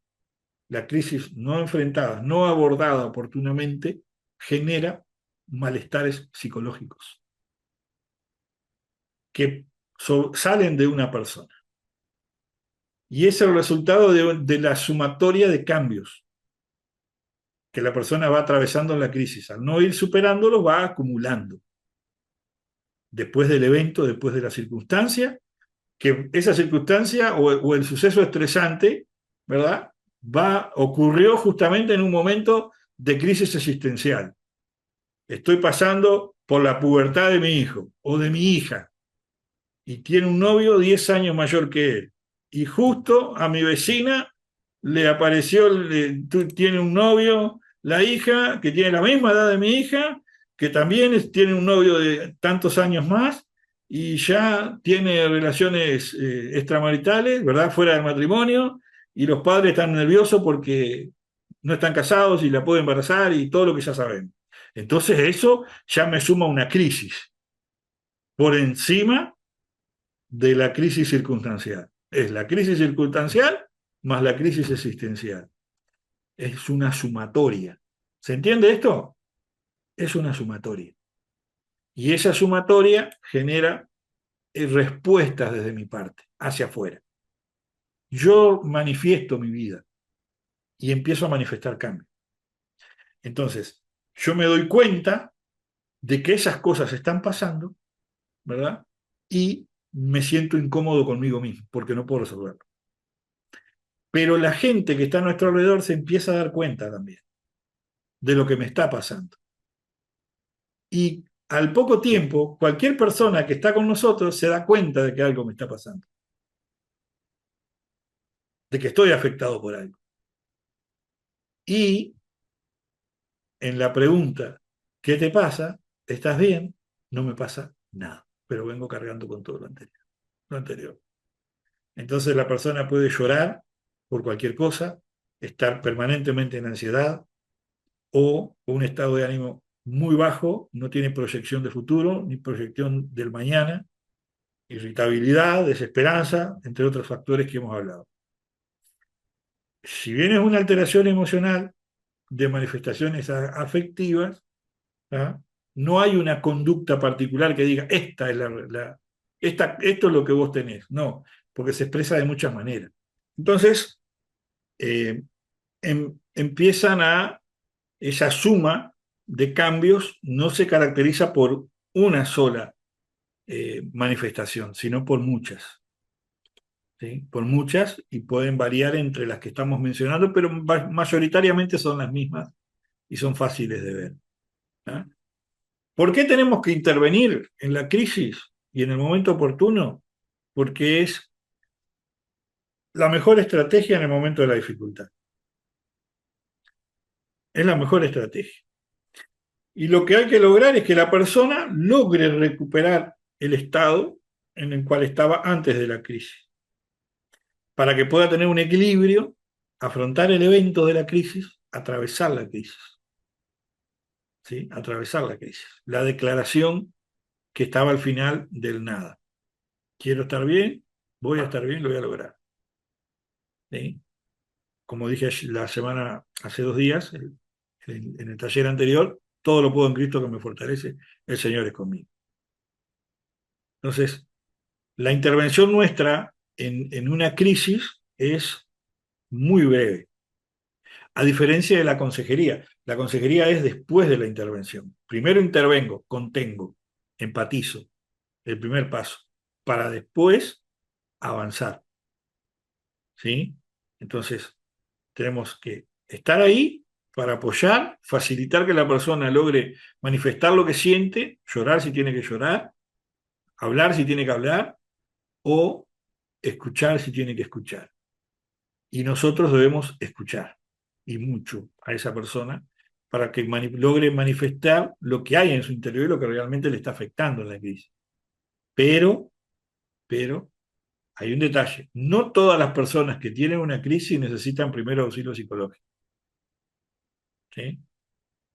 la crisis no enfrentada, no abordada oportunamente, genera malestares psicológicos que salen de una persona. Y es el resultado de la sumatoria de cambios que la persona va atravesando en la crisis. Al no ir superándolos, va acumulando. Después del evento, después de la circunstancia, que esa circunstancia o el suceso estresante, ¿verdad? Ocurrió justamente en un momento de crisis existencial. Estoy pasando por la pubertad de mi hijo o de mi hija y tiene un novio 10 años mayor que él. Y justo a mi vecina le apareció, tiene un novio, la hija, que tiene la misma edad de mi hija, que también tiene un novio de tantos años más y ya tiene relaciones extramaritales, ¿verdad? Fuera del matrimonio, y los padres están nerviosos porque no están casados y la pueden embarazar y todo lo que ya saben. Entonces eso ya me suma una crisis por encima de la crisis circunstancial. Es la crisis circunstancial más la crisis existencial. Es una sumatoria. ¿Se entiende esto? Es una sumatoria. Y esa sumatoria genera respuestas desde mi parte, hacia afuera. Yo manifiesto mi vida y empiezo a manifestar cambio. Entonces, yo me doy cuenta de que esas cosas están pasando, ¿verdad? Y me siento incómodo conmigo mismo porque no puedo resolverlo. Pero la gente que está a nuestro alrededor se empieza a dar cuenta también de lo que me está pasando. Y al poco tiempo, cualquier persona que está con nosotros se da cuenta de que algo me está pasando, de que estoy afectado por algo. Y en la pregunta, ¿qué te pasa? ¿Estás bien? No me pasa nada, pero vengo cargando con todo lo anterior. Lo anterior. Entonces la persona puede llorar por cualquier cosa, estar permanentemente en ansiedad o un estado de ánimo muy bajo, no tiene proyección de futuro ni proyección del mañana, irritabilidad, desesperanza, entre otros factores que hemos hablado. Si bien es una alteración emocional de manifestaciones afectivas, ¿ah? No hay una conducta particular que diga, esta es esto es lo que vos tenés. No, porque se expresa de muchas maneras. Entonces, eh, empiezan esa suma de cambios no se caracteriza por una sola manifestación, sino por muchas. ¿Sí? Por muchas y pueden variar entre las que estamos mencionando, pero mayoritariamente son las mismas y son fáciles de ver. ¿Ah? ¿Por qué tenemos que intervenir en la crisis y en el momento oportuno? Porque es la mejor estrategia en el momento de la dificultad. Es la mejor estrategia. Y lo que hay que lograr es que la persona logre recuperar el estado en el cual estaba antes de la crisis, para que pueda tener un equilibrio, afrontar el evento de la crisis, atravesar la crisis, ¿sí? Atravesar la crisis. La declaración que estaba al final del nada. Quiero estar bien, voy a estar bien, lo voy a lograr. ¿Sí? Como dije la semana, hace 2 días, en el taller anterior, todo lo puedo en Cristo que me fortalece, el Señor es conmigo. Entonces, la intervención nuestra en una crisis es muy breve, a diferencia de la consejería. La consejería es después de la intervención. Primero intervengo, contengo, empatizo, el primer paso, para después avanzar. ¿Sí? Entonces, tenemos que estar ahí para apoyar, facilitar que la persona logre manifestar lo que siente, llorar si tiene que llorar, hablar si tiene que hablar o escuchar si tiene que escuchar. Y nosotros debemos escuchar, y mucho, a esa persona para que logre manifestar lo que hay en su interior y lo que realmente le está afectando en la crisis. Pero, pero, hay un detalle. No todas las personas que tienen una crisis necesitan primero auxilio psicológico. ¿Sí?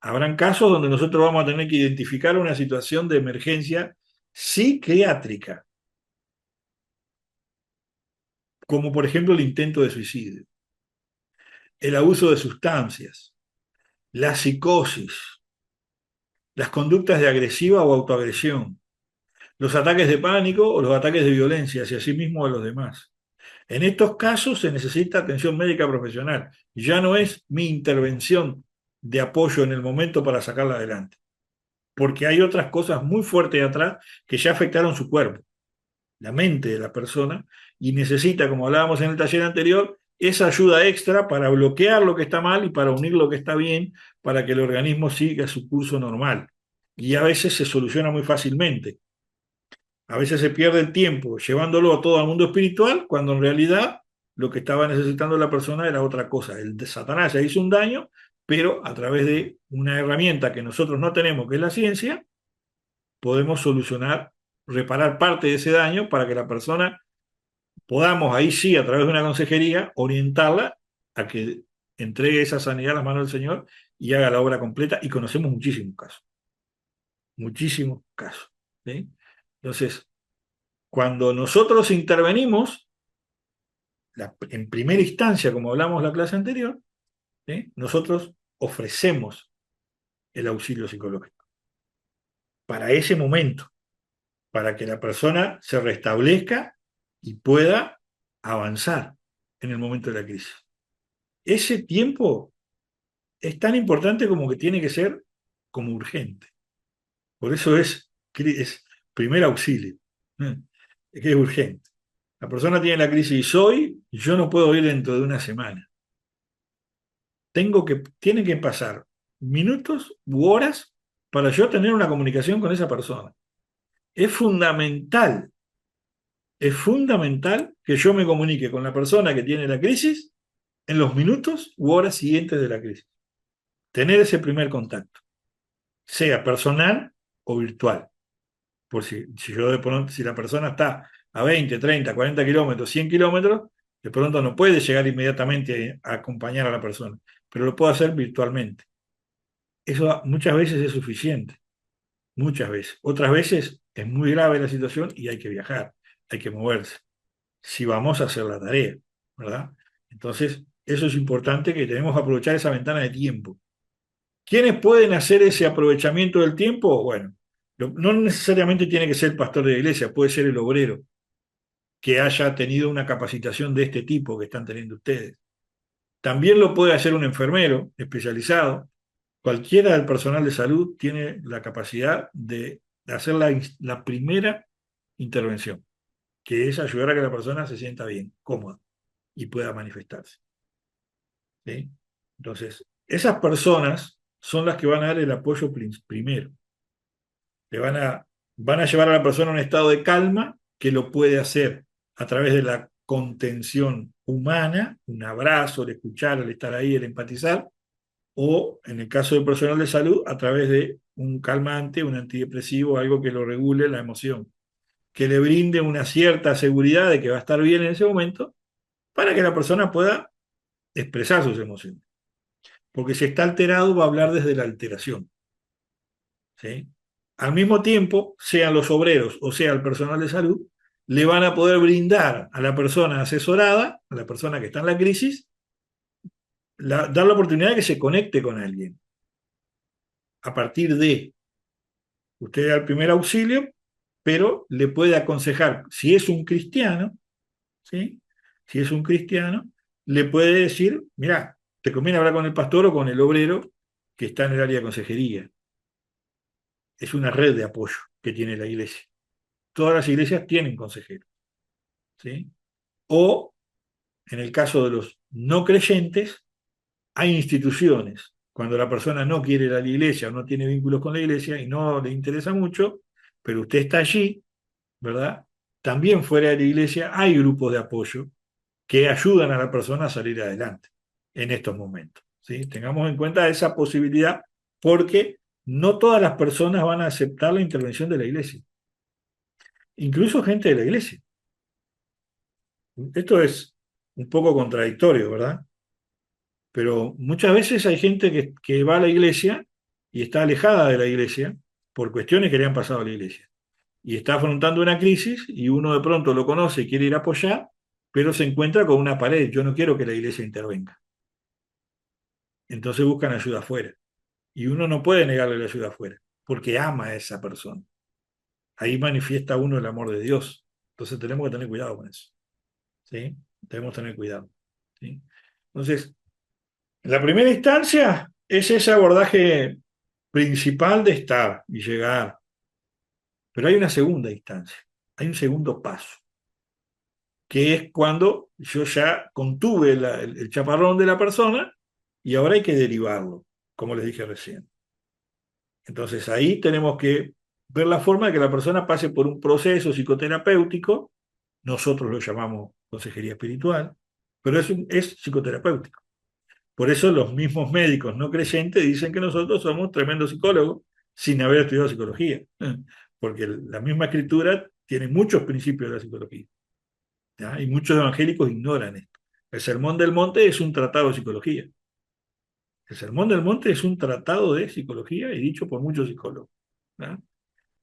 Habrán casos donde nosotros vamos a tener que identificar una situación de emergencia psiquiátrica, como por ejemplo el intento de suicidio, el abuso de sustancias, la psicosis, las conductas de agresiva o autoagresión, los ataques de pánico o los ataques de violencia hacia sí mismo o a los demás. En estos casos se necesita atención médica profesional. Ya no es mi intervención de apoyo en el momento para sacarla adelante, porque hay otras cosas muy fuertes atrás que ya afectaron su cuerpo, la mente de la persona, y necesita, como hablábamos en el taller anterior, esa ayuda extra para bloquear lo que está mal y para unir lo que está bien, para que el organismo siga su curso normal. Y a veces se soluciona muy fácilmente. A veces se pierde el tiempo llevándolo a todo al mundo espiritual, cuando en realidad lo que estaba necesitando la persona era otra cosa. El de Satanás ya hizo un daño, pero a través de una herramienta que nosotros no tenemos, que es la ciencia, podemos solucionar, reparar parte de ese daño para que la persona podamos ahí sí, a través de una consejería, orientarla a que entregue esa sanidad a las manos del Señor y haga la obra completa. Y conocemos muchísimos casos. ¿Sí? Entonces, cuando nosotros intervenimos, en primera instancia, como hablamos la clase anterior, ¿sí? Nosotros ofrecemos el auxilio psicológico para ese momento, para que la persona se restablezca y pueda avanzar en el momento de la crisis. Ese tiempo es tan importante como que tiene que ser como urgente. Por eso es primer auxilio, ¿eh? Es que es urgente. La persona tiene la crisis hoy, y yo no puedo ir dentro de una semana. Tienen que pasar minutos u horas para yo tener una comunicación con esa persona. Es es fundamental que yo me comunique con la persona que tiene la crisis en los minutos u horas siguientes de la crisis. Tener ese primer contacto, sea personal o virtual. Por si yo de pronto, si la persona está a 20, 30, 40 kilómetros, 100 kilómetros, de pronto no puede llegar inmediatamente a acompañar a la persona, pero lo puedo hacer virtualmente. Eso muchas veces es suficiente, muchas veces. Otras veces es muy grave la situación y hay que viajar, hay que moverse, si vamos a hacer la tarea, ¿verdad? Entonces, eso es importante, que tenemos que aprovechar esa ventana de tiempo. ¿Quiénes pueden hacer ese aprovechamiento del tiempo? Bueno, no necesariamente tiene que ser el pastor de la iglesia, puede ser el obrero que haya tenido una capacitación de este tipo que están teniendo ustedes. También lo puede hacer un enfermero especializado. Cualquiera del personal de salud tiene la capacidad de hacer la primera intervención, que es ayudar a que la persona se sienta bien, cómoda y pueda manifestarse. ¿Sí? Entonces, esas personas son las que van a dar el apoyo primero. Le van a llevar a la persona a un estado de calma que lo puede hacer a través de la contención humana, un abrazo, el escuchar, el estar ahí, el empatizar, o en el caso del personal de salud, a través de un calmante, un antidepresivo, algo que lo regule la emoción, que le brinde una cierta seguridad de que va a estar bien en ese momento, para que la persona pueda expresar sus emociones. Porque si está alterado, va a hablar desde la alteración. ¿Sí? Al mismo tiempo, sean los obreros o sea el personal de salud, le van a poder brindar a la persona asesorada, a la persona que está en la crisis, dar la oportunidad de que se conecte con alguien. A partir de usted da el primer auxilio, pero le puede aconsejar, si es un cristiano, ¿sí? Si es un cristiano, le puede decir, mira, te conviene hablar con el pastor o con el obrero que está en el área de consejería. Es una red de apoyo que tiene la iglesia. Todas las iglesias tienen consejeros, ¿sí? O, en el caso de los no creyentes, hay instituciones. Cuando la persona no quiere ir a la iglesia o no tiene vínculos con la iglesia y no le interesa mucho, pero usted está allí, ¿verdad? También fuera de la iglesia hay grupos de apoyo que ayudan a la persona a salir adelante en estos momentos, ¿sí? Tengamos en cuenta esa posibilidad porque no todas las personas van a aceptar la intervención de la iglesia, incluso gente de la iglesia. Esto es un poco contradictorio, ¿verdad? Pero muchas veces hay gente que va a la iglesia y está alejada de la iglesia por cuestiones que le han pasado a la iglesia. Y está afrontando una crisis y uno de pronto lo conoce y quiere ir a apoyar, pero se encuentra con una pared. Yo no quiero que la iglesia intervenga. Entonces buscan ayuda afuera. Y uno no puede negarle la ayuda afuera, porque ama a esa persona. Ahí manifiesta uno el amor de Dios. Entonces tenemos que tener cuidado con eso. ¿Sí? Debemos tener cuidado. ¿Sí? Entonces, la primera instancia es ese abordaje principal de estar y llegar, pero hay una segunda instancia, hay un segundo paso, que es cuando yo ya contuve el chaparrón de la persona y ahora hay que derivarlo, como les dije recién. Entonces ahí tenemos que ver la forma de que la persona pase por un proceso psicoterapéutico, nosotros lo llamamos consejería espiritual, pero es psicoterapéutico. Por eso los mismos médicos no creyentes dicen que nosotros somos tremendos psicólogos sin haber estudiado psicología, porque la misma escritura tiene muchos principios de la psicología, ¿ya? Y muchos evangélicos ignoran esto. El Sermón del Monte es un tratado de psicología. El Sermón del Monte es un tratado de psicología y dicho por muchos psicólogos, ¿ya?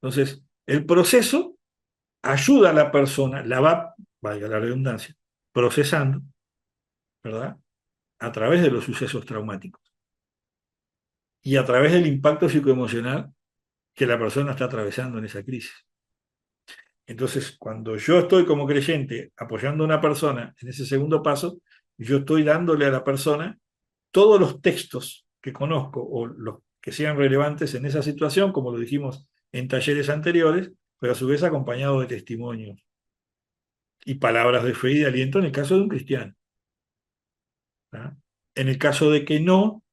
Entonces, el proceso ayuda a la persona, la va, valga la redundancia, procesando, ¿verdad? A través de los sucesos traumáticos y a través del impacto psicoemocional que la persona está atravesando en esa crisis. Entonces, cuando yo estoy como creyente apoyando a una persona en ese segundo paso, yo estoy dándole a la persona todos los textos que conozco o los que sean relevantes en esa situación, como lo dijimos en talleres anteriores, pero a su vez acompañado de testimonios y palabras de fe y de aliento en el caso de un cristiano, ¿tá? En el caso de que no,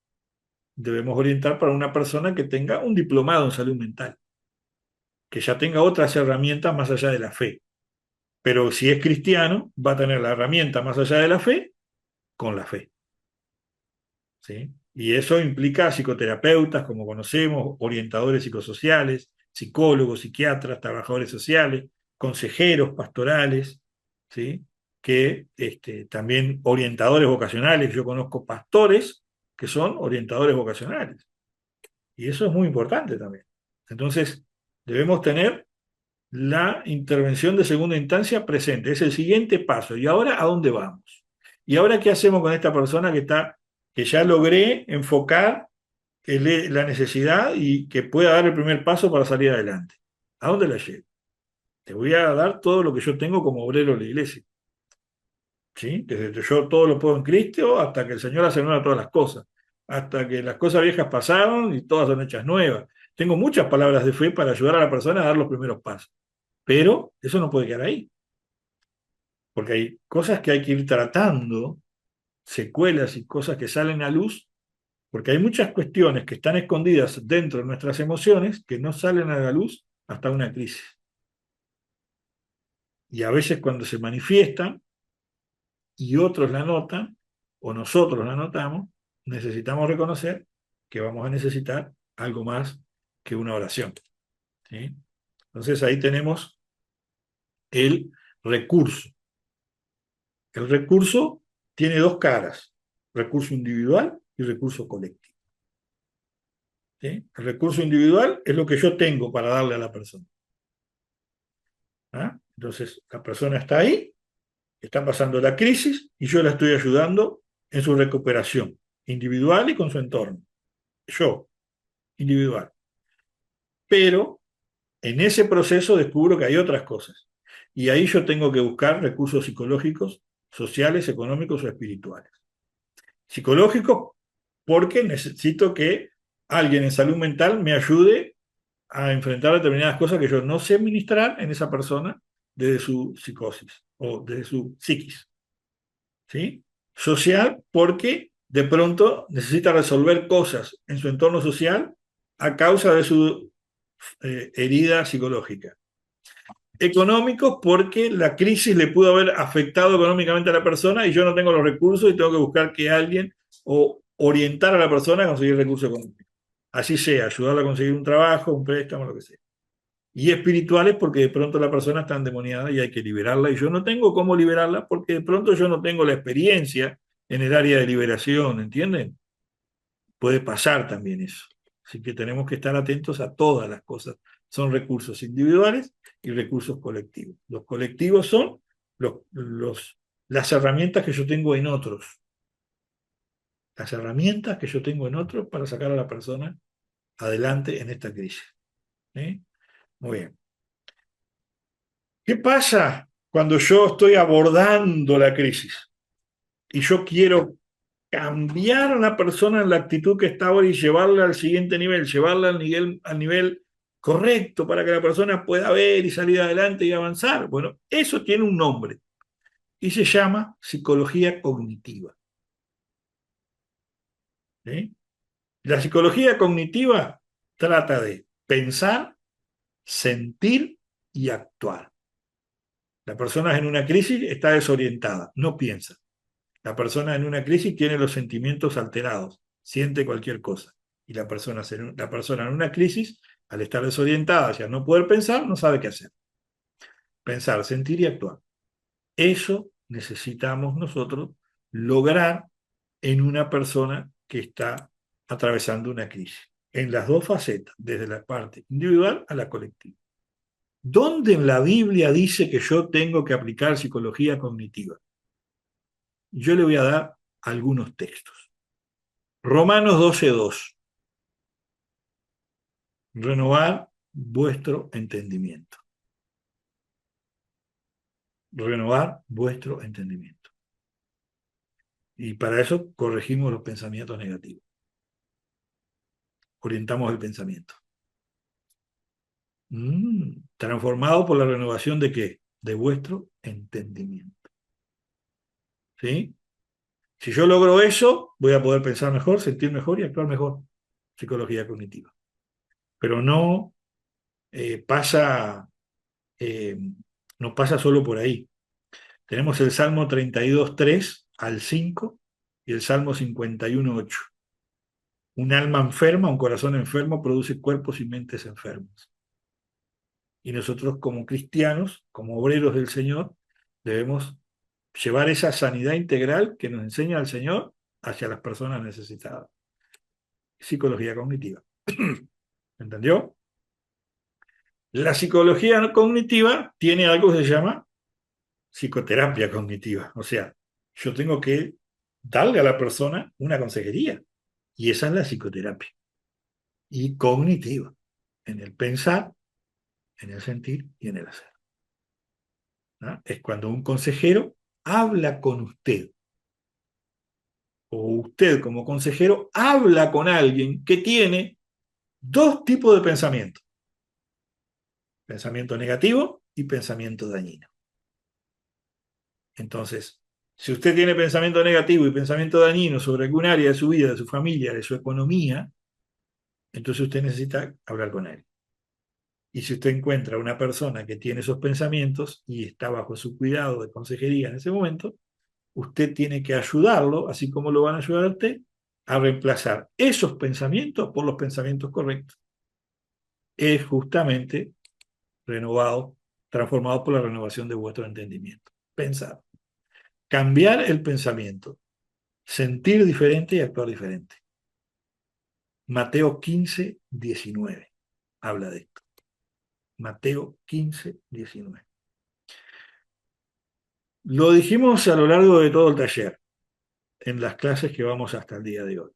debemos orientar para una persona que tenga un diplomado en salud mental, que ya tenga otras herramientas más allá de la fe. Pero si es cristiano, va a tener la herramienta más allá de la fe con la fe, ¿sí? Y eso implica psicoterapeutas, como conocemos, orientadores psicosociales, psicólogos, psiquiatras, trabajadores sociales, consejeros pastorales, ¿sí? Que también orientadores vocacionales. Yo conozco pastores que son orientadores vocacionales. Y eso es muy importante también. Entonces, debemos tener la intervención de segunda instancia presente. Es el siguiente paso. ¿Y ahora a dónde vamos? ¿Y ahora qué hacemos con esta persona que ya logré enfocar la necesidad y que pueda dar el primer paso para salir adelante? ¿A dónde la llevo? Te voy a dar todo lo que yo tengo como obrero de la iglesia. ¿Sí? Desde que yo todo lo puedo en Cristo hasta que el Señor hace nuevas todas las cosas. Hasta que las cosas viejas pasaron y todas son hechas nuevas. Tengo muchas palabras de fe para ayudar a la persona a dar los primeros pasos. Pero eso no puede quedar ahí, porque hay cosas que hay que ir tratando, secuelas y cosas que salen a luz, porque hay muchas cuestiones que están escondidas dentro de nuestras emociones que no salen a la luz hasta una crisis. Y a veces cuando se manifiestan, y otros la notan, o nosotros la notamos, necesitamos reconocer que vamos a necesitar algo más que una oración. ¿Sí? Entonces ahí tenemos el recurso. El recurso tiene dos caras, recurso individual y recurso colectivo. ¿Sí? El recurso individual es lo que yo tengo para darle a la persona. ¿Ah? Entonces, la persona está ahí, está pasando la crisis y yo la estoy ayudando en su recuperación individual y con su entorno. Yo, individual. Pero en ese proceso descubro que hay otras cosas. Y ahí yo tengo que buscar recursos psicológicos, sociales, económicos o espirituales. Psicológicos porque necesito que alguien en salud mental me ayude a enfrentar determinadas cosas que yo no sé administrar en esa persona desde su psicosis o desde su psiquis. ¿Sí? Social porque de pronto necesita resolver cosas en su entorno social a causa de su herida psicológica. Económicos porque la crisis le pudo haber afectado económicamente a la persona y yo no tengo los recursos y tengo que buscar que alguien o orientar a la persona a conseguir recursos económicos. Así sea, ayudarla a conseguir un trabajo, un préstamo, lo que sea. Y espirituales porque de pronto la persona está endemoniada y hay que liberarla y yo no tengo cómo liberarla porque de pronto yo no tengo la experiencia en el área de liberación, ¿entienden? Puede pasar también eso. Así que tenemos que estar atentos a todas las cosas. Son recursos individuales y recursos colectivos. Los colectivos son las herramientas que yo tengo en otros. Las herramientas que yo tengo en otros para sacar a la persona adelante en esta crisis. ¿Sí? Muy bien. ¿Qué pasa cuando yo estoy abordando la crisis y yo quiero cambiar a una persona en la actitud que está ahora y llevarla al siguiente nivel, llevarla al nivel correcto para que la persona pueda ver y salir adelante y avanzar? Bueno, eso tiene un nombre y se llama psicología cognitiva. ¿Sí? La psicología cognitiva trata de pensar, sentir y actuar. La persona en una crisis está desorientada, no piensa. La persona en una crisis tiene los sentimientos alterados, siente cualquier cosa. Y la persona en una crisis, al estar desorientada, al no poder pensar, no sabe qué hacer. Pensar, sentir y actuar. Eso necesitamos nosotros lograr en una persona que está atravesando una crisis, en las dos facetas, desde la parte individual a la colectiva. ¿Dónde en la Biblia dice que yo tengo que aplicar psicología cognitiva? Yo le voy a dar algunos textos. Romanos 12:2. Renovar vuestro entendimiento. Renovar vuestro entendimiento. Y para eso corregimos los pensamientos negativos. Orientamos el pensamiento. Transformado por la renovación de qué? De vuestro entendimiento. ¿Sí? Si yo logro eso, voy a poder pensar mejor, sentir mejor y actuar mejor. Psicología cognitiva. Pero no pasa, eh, no pasa solo por ahí. Tenemos el Salmo 32:3 al 5 y el Salmo 51:8. Un alma enferma, un corazón enfermo produce cuerpos y mentes enfermos. Y nosotros como cristianos, como obreros del Señor, debemos llevar esa sanidad integral que nos enseña el Señor hacia las personas necesitadas. Psicología cognitiva. ¿Entendió? La psicología cognitiva tiene algo que se llama psicoterapia cognitiva. O sea, yo tengo que darle a la persona una consejería. Y esa es la psicoterapia. Y cognitiva. En el pensar, en el sentir y en el hacer. ¿No? Es cuando un consejero habla con usted. O usted como consejero habla con alguien que tiene dos tipos de pensamiento. Pensamiento negativo y pensamiento dañino. Entonces, si usted tiene pensamiento negativo y pensamiento dañino sobre algún área de su vida, de su familia, de su economía, entonces usted necesita hablar con él. Y si usted encuentra una persona que tiene esos pensamientos y está bajo su cuidado de consejería en ese momento, usted tiene que ayudarlo, así como lo van a ayudar a usted, a reemplazar esos pensamientos por los pensamientos correctos. Es justamente renovado, transformado por la renovación de vuestro entendimiento. Pensar, cambiar el pensamiento, sentir diferente y actuar diferente. Mateo 15:19 habla de esto. Mateo 15:19. Lo dijimos a lo largo de todo el taller, en las clases que vamos hasta el día de hoy.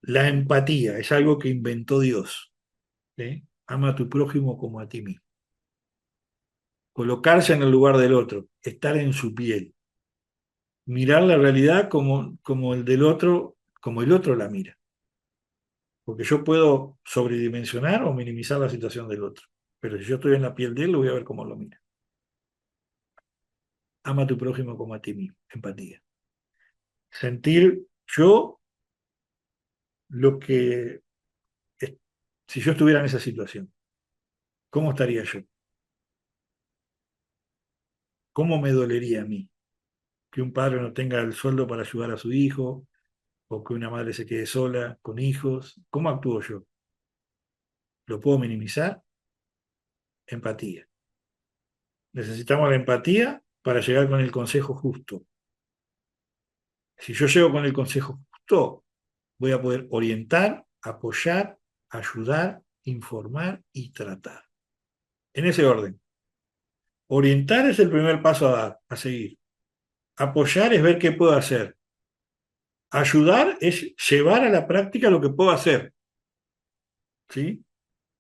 La empatía es algo que inventó Dios. ¿Sí? Ama a tu prójimo como a ti mismo. Colocarse en el lugar del otro, estar en su piel, mirar la realidad como el del otro, como el otro la mira. Porque yo puedo sobredimensionar o minimizar la situación del otro. Pero si yo estoy en la piel de él, lo voy a ver cómo lo mira. Ama a tu prójimo como a ti mismo. Empatía. Sentir yo lo que, si yo estuviera en esa situación, ¿cómo estaría yo? ¿Cómo me dolería a mí que un padre no tenga el sueldo para ayudar a su hijo o que una madre se quede sola con hijos? ¿Cómo actúo yo? ¿Lo puedo minimizar? Empatía. Necesitamos la empatía para llegar con el consejo justo. Si yo llego con el consejo justo, voy a poder orientar, apoyar, ayudar, informar y tratar. En ese orden. Orientar es el primer paso a dar, a seguir. Apoyar es ver qué puedo hacer. Ayudar es llevar a la práctica lo que puedo hacer. ¿Sí?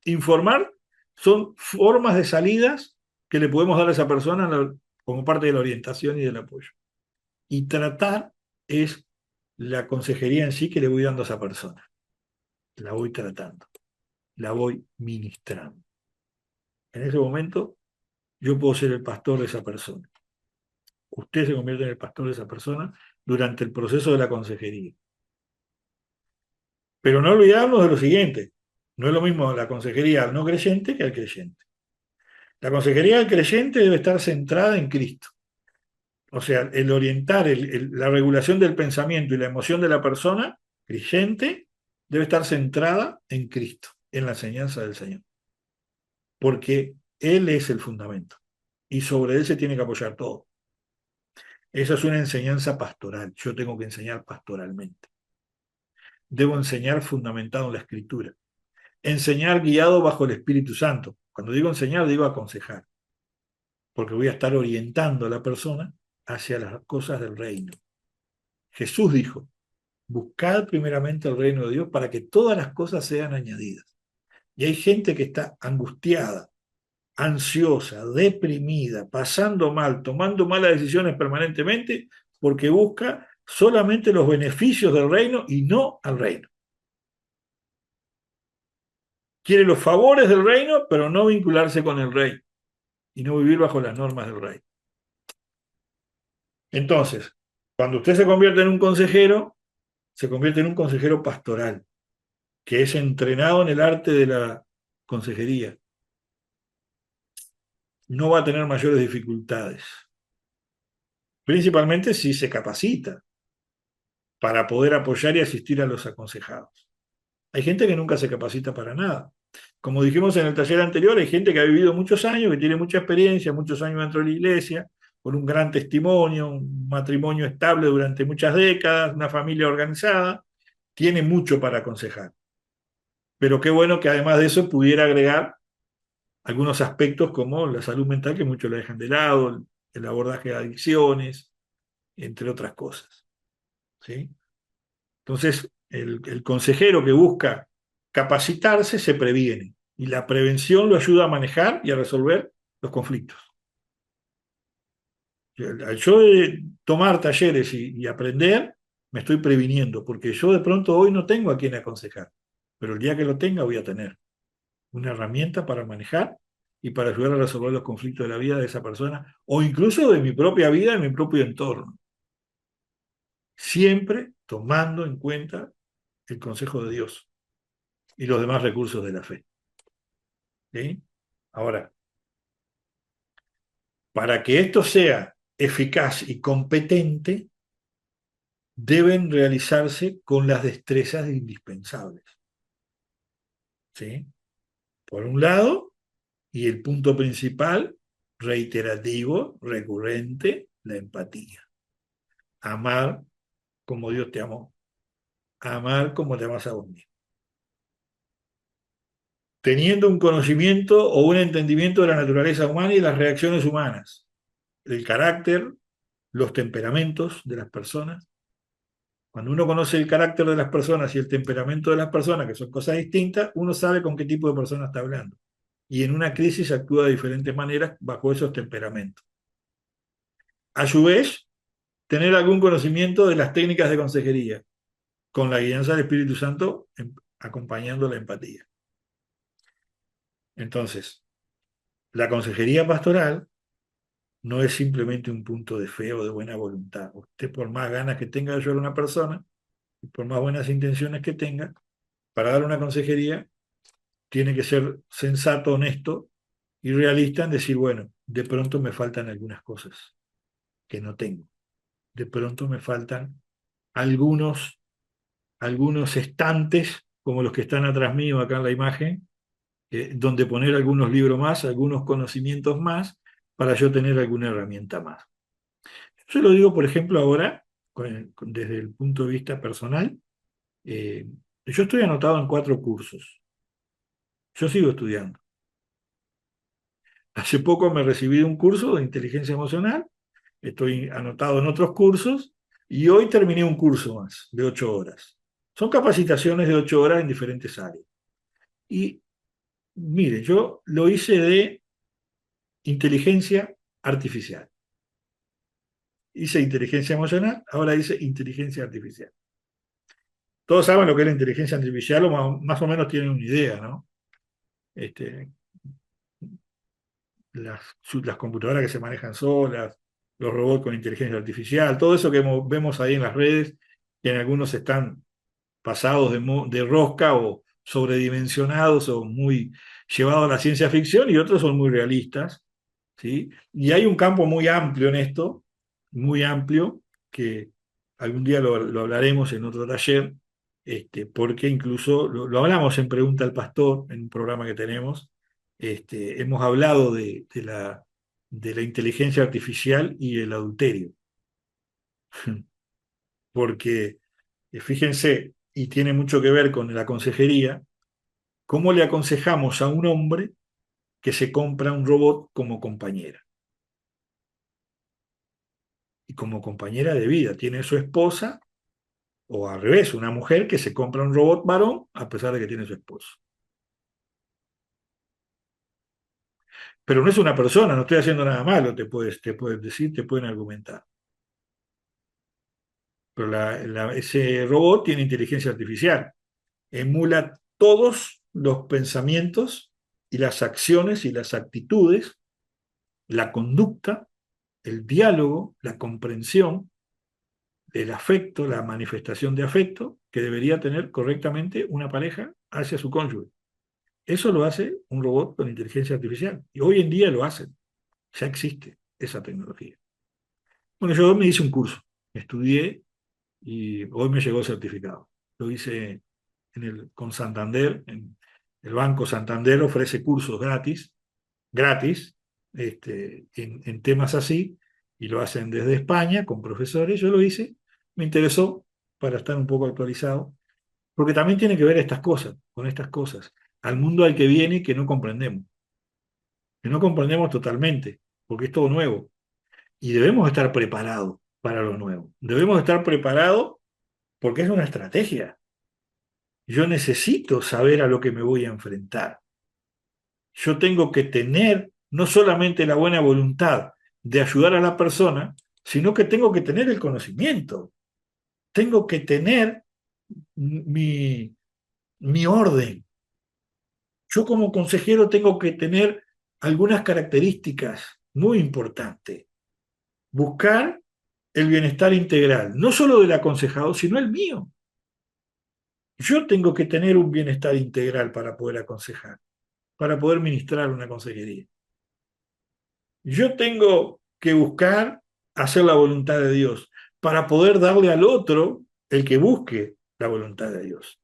Informar son formas de salidas que le podemos dar a esa persona como parte de la orientación y del apoyo. Y tratar es la consejería en sí que le voy dando a esa persona. La voy tratando, la voy ministrando. En ese momento yo puedo ser el pastor de esa persona. Usted se convierte en el pastor de esa persona durante el proceso de la consejería. Pero no olvidarnos de lo siguiente. No es lo mismo la consejería al no creyente que al creyente. La consejería al creyente debe estar centrada en Cristo. O sea, el orientar, la regulación del pensamiento y la emoción de la persona creyente debe estar centrada en Cristo, en la enseñanza del Señor. Porque Él es el fundamento. Y sobre Él se tiene que apoyar todo. Esa es una enseñanza pastoral. Yo tengo que enseñar pastoralmente. Debo enseñar fundamentado en la Escritura. Enseñar guiado bajo el Espíritu Santo. Cuando digo enseñar, digo aconsejar. Porque voy a estar orientando a la persona hacia las cosas del reino. Jesús dijo, buscad primeramente el reino de Dios para que todas las cosas sean añadidas. Y hay gente que está angustiada, ansiosa, deprimida, pasando mal, tomando malas decisiones permanentemente porque busca solamente los beneficios del reino y no al reino. Quiere los favores del reino, pero no vincularse con el rey y no vivir bajo las normas del rey. Entonces, cuando usted se convierte en un consejero, se convierte en un consejero pastoral, que es entrenado en el arte de la consejería. No va a tener mayores dificultades, principalmente si se capacita para poder apoyar y asistir a los aconsejados. Hay gente que nunca se capacita para nada. Como dijimos en el taller anterior, hay gente que ha vivido muchos años, que tiene mucha experiencia, muchos años dentro de la iglesia, con un gran testimonio, un matrimonio estable durante muchas décadas, una familia organizada, tiene mucho para aconsejar. Pero qué bueno que además de eso pudiera agregar algunos aspectos como la salud mental, que muchos la dejan de lado, el abordaje de adicciones, entre otras cosas. ¿Sí? Entonces, el consejero que busca capacitarse se previene y la prevención lo ayuda a manejar y a resolver los conflictos. Al yo tomar talleres y aprender, me estoy previniendo, porque yo de pronto hoy no tengo a quien aconsejar, pero el día que lo tenga voy a tener una herramienta para manejar y para ayudar a resolver los conflictos de la vida de esa persona o incluso de mi propia vida, de mi propio entorno. Siempre tomando en cuenta el consejo de Dios y los demás recursos de la fe. ¿Sí? Ahora, para que esto sea eficaz y competente deben realizarse con las destrezas indispensables. ¿Sí? Por un lado, y el punto principal, reiterativo, recurrente, la empatía. Amar como Dios te amó. Amar como te amas a vos mismo. Teniendo un conocimiento o un entendimiento de la naturaleza humana y las reacciones humanas, el carácter, los temperamentos de las personas. Cuando uno conoce el carácter de las personas y el temperamento de las personas, que son cosas distintas, uno sabe con qué tipo de persona está hablando. Y en una crisis actúa de diferentes maneras bajo esos temperamentos. A su vez, tener algún conocimiento de las técnicas de consejería, con la guianza del Espíritu Santo acompañando la empatía. Entonces, la consejería pastoral no es simplemente un punto de fe o de buena voluntad. Usted, por más ganas que tenga de ayudar a una persona, y por más buenas intenciones que tenga, para dar una consejería, tiene que ser sensato, honesto y realista en decir, bueno, de pronto me faltan algunas cosas que no tengo. De pronto me faltan algunos, algunos estantes, como los que están atrás mío acá en la imagen, donde poner algunos libros más, algunos conocimientos más, para yo tener alguna herramienta más. Yo lo digo, por ejemplo, ahora, desde el punto de vista personal. Yo estoy anotado en 4 cursos. Yo sigo estudiando. Hace poco me recibí de un curso de inteligencia emocional, estoy anotado en otros cursos y hoy terminé un curso más de 8 horas. Son capacitaciones de 8 horas en diferentes áreas. Y mire, yo lo hice de inteligencia artificial. Hice inteligencia emocional, ahora hice inteligencia artificial. Todos saben lo que es la inteligencia artificial o más o menos tienen una idea, ¿no? Este, las computadoras que se manejan solas, los robots con inteligencia artificial, todo eso que vemos ahí en las redes, que en algunos están pasados de rosca o sobredimensionados o muy llevados a la ciencia ficción y otros son muy realistas, ¿sí? Y hay un campo muy amplio en esto, muy amplio, que algún día lo hablaremos en otro taller, porque incluso lo hablamos en Pregunta al Pastor, en un programa que tenemos, hemos hablado de la inteligencia artificial y el adulterio, porque fíjense, y tiene mucho que ver con la consejería, ¿cómo le aconsejamos a un hombre que se compra un robot como compañera? Y como compañera de vida, tiene su esposa, o al revés, una mujer que se compra un robot varón a pesar de que tiene su esposo. Pero no es una persona, no estoy haciendo nada malo, te puedes decir, te pueden argumentar. Pero ese robot tiene inteligencia artificial, emula todos los pensamientos y las acciones y las actitudes, la conducta, el diálogo, la comprensión, el afecto, la manifestación de afecto que debería tener correctamente una pareja hacia su cónyuge. Eso lo hace un robot con inteligencia artificial. Y hoy en día lo hacen. Ya existe esa tecnología. Bueno, yo me hice un curso, estudié y hoy me llegó el certificado. Lo hice con Santander, el Banco Santander ofrece cursos gratis, en temas así, y lo hacen desde España con profesores. Yo lo hice, me interesó para estar un poco actualizado, porque también tiene que ver con estas cosas, al mundo al que viene y que no comprendemos totalmente, porque es todo nuevo, y debemos estar preparados para lo nuevo. Debemos estar preparados porque es una estrategia. Yo necesito saber a lo que me voy a enfrentar. Yo tengo que tener no solamente la buena voluntad de ayudar a la persona, sino que tengo que tener el conocimiento, tengo que tener mi, mi orden. Yo como consejero tengo que tener algunas características muy importantes. Buscar el bienestar integral, no solo del aconsejado, sino el mío. Yo tengo que tener un bienestar integral para poder aconsejar, para poder ministrar una consejería. Yo tengo que buscar hacer la voluntad de Dios, para poder darle al otro el que busque la voluntad de Dios.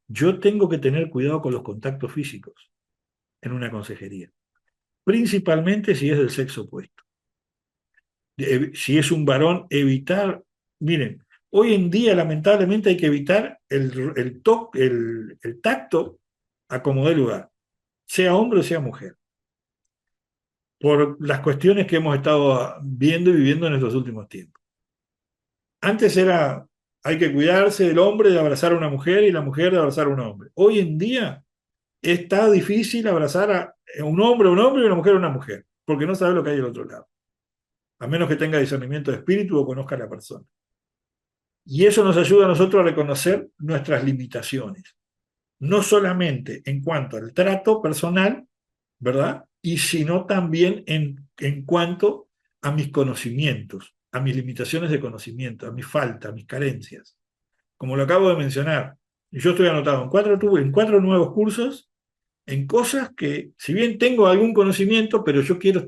Yo tengo que tener cuidado con los contactos físicos en una consejería, principalmente si es del sexo opuesto. Si es un varón, evitar, miren, hoy en día lamentablemente hay que evitar el tacto a como dé lugar, sea hombre o sea mujer, por las cuestiones que hemos estado viendo y viviendo en estos últimos tiempos. Antes era, hay que cuidarse del hombre de abrazar a una mujer y la mujer de abrazar a un hombre. Hoy en día está difícil abrazar a un hombre y una mujer, porque no sabe lo que hay del otro lado, a menos que tenga discernimiento de espíritu o conozca a la persona. Y eso nos ayuda a nosotros a reconocer nuestras limitaciones, no solamente en cuanto al trato personal, ¿verdad? Y sino también en cuanto a mis conocimientos, a mis limitaciones de conocimiento, a mis faltas, a mis carencias. Como lo acabo de mencionar, yo estoy anotado en cuatro nuevos cursos, en cosas que, si bien tengo algún conocimiento, pero yo quiero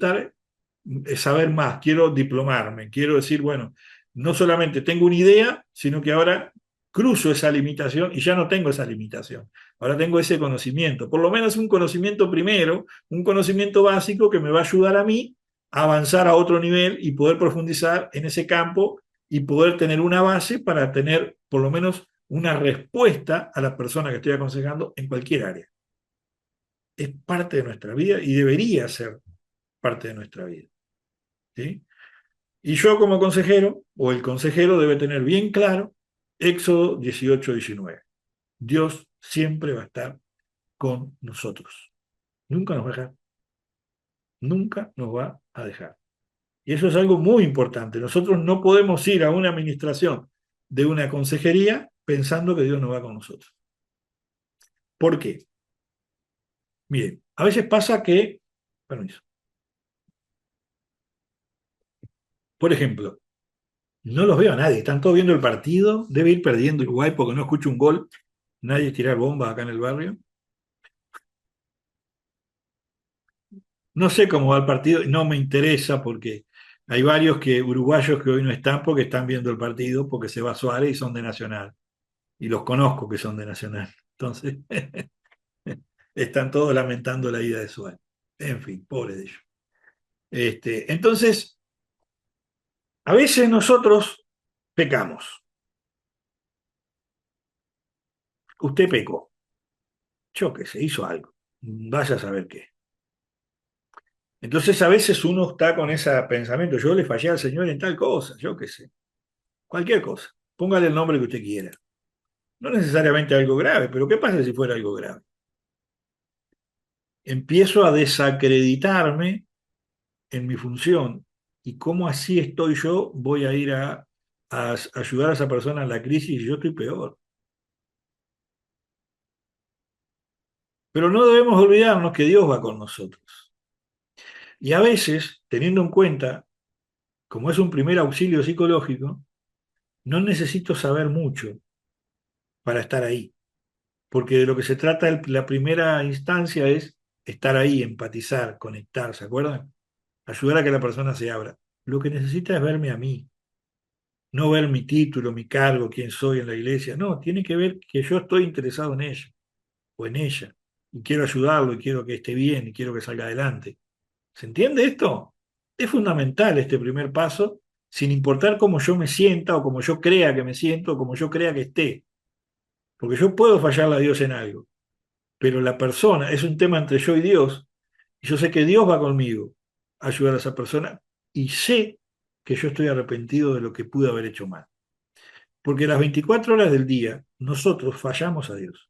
saber más, quiero diplomarme, quiero decir, bueno, no solamente tengo una idea, sino que ahora cruzo esa limitación y ya no tengo esa limitación. Ahora tengo ese conocimiento, por lo menos un conocimiento primero, un conocimiento básico que me va a ayudar a mí a avanzar a otro nivel y poder profundizar en ese campo y poder tener una base para tener por lo menos una respuesta a la persona que estoy aconsejando en cualquier área. Es parte de nuestra vida y debería ser parte de nuestra vida. ¿Sí? Y yo como consejero, o el consejero debe tener bien claro Éxodo 18-19. Dios siempre va a estar con nosotros. Nunca nos va a dejar. Nunca nos va a dejar. Y eso es algo muy importante. Nosotros no podemos ir a una administración de una consejería pensando que Dios no va con nosotros. ¿Por qué? Miren, a veces pasa que, permiso, por ejemplo, no los veo a nadie, están todos viendo el partido, debe ir perdiendo Uruguay porque no escucho un gol, nadie tirar bombas acá en el barrio. No sé cómo va el partido, no me interesa porque hay varios uruguayos que hoy no están porque están viendo el partido porque se va Suárez y son de Nacional. Y los conozco que son de Nacional. Entonces, están todos lamentando la ida de Suárez. En fin, pobre de ellos. Entonces, a veces nosotros pecamos. Usted pecó. Yo qué sé, hizo algo. Vaya a saber qué. Entonces, a veces uno está con ese pensamiento. Yo le fallé al Señor en tal cosa, yo qué sé. Cualquier cosa. Póngale el nombre que usted quiera. No necesariamente algo grave, pero ¿qué pasa si fuera algo grave? Empiezo a desacreditarme en mi función y cómo así estoy yo, voy a ir a ayudar a esa persona en la crisis y yo estoy peor. Pero no debemos olvidarnos que Dios va con nosotros. Y a veces, teniendo en cuenta, como es un primer auxilio psicológico, no necesito saber mucho para estar ahí, porque de lo que se trata la primera instancia es estar ahí, empatizar, conectar, ¿se acuerdan? Ayudar a que la persona se abra. Lo que necesita es verme a mí, no ver mi título, mi cargo, quién soy en la iglesia. No, tiene que ver que yo estoy interesado en ella o en ella y quiero ayudarlo y quiero que esté bien y quiero que salga adelante. ¿Se entiende esto? Es fundamental este primer paso, sin importar cómo yo me sienta o cómo yo crea que me siento o cómo yo crea que esté. Porque yo puedo fallarle a Dios en algo, pero la persona es un tema entre yo y Dios. Y yo sé que Dios va conmigo a ayudar a esa persona y sé que yo estoy arrepentido de lo que pude haber hecho mal. Porque las 24 horas del día nosotros fallamos a Dios.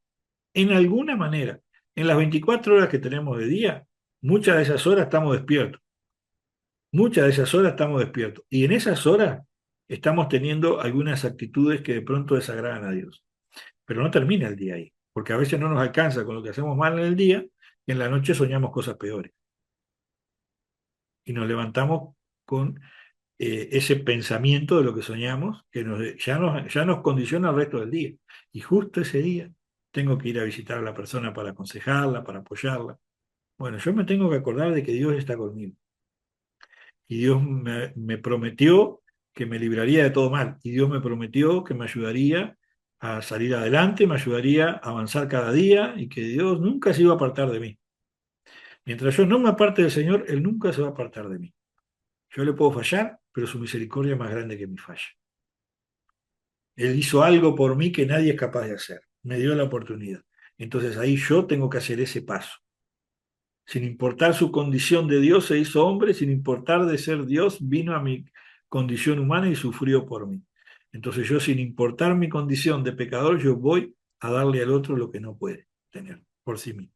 En alguna manera, en las 24 horas que tenemos de día, muchas de esas horas estamos despiertos. Muchas de esas horas estamos despiertos. Y en esas horas estamos teniendo algunas actitudes que de pronto desagradan a Dios. Pero no termina el día ahí. Porque a veces no nos alcanza con lo que hacemos mal en el día y en la noche soñamos cosas peores. Y nos levantamos con ese pensamiento de lo que soñamos, que ya nos condiciona el resto del día. Y justo ese día tengo que ir a visitar a la persona para aconsejarla, para apoyarla. Bueno, yo me tengo que acordar de que Dios está conmigo. Y Dios me prometió que me libraría de todo mal. Y Dios me prometió que me ayudaría a salir adelante, me ayudaría a avanzar cada día y que Dios nunca se iba a apartar de mí. Mientras yo no me aparte del Señor, Él nunca se va a apartar de mí. Yo le puedo fallar, pero su misericordia es más grande que mi falla. Él hizo algo por mí que nadie es capaz de hacer. Me dio la oportunidad. Entonces ahí yo tengo que hacer ese paso. Sin importar su condición de Dios, se hizo hombre, sin importar de ser Dios, vino a mi condición humana y sufrió por mí. Entonces yo, sin importar mi condición de pecador, yo voy a darle al otro lo que no puede tener por sí mismo.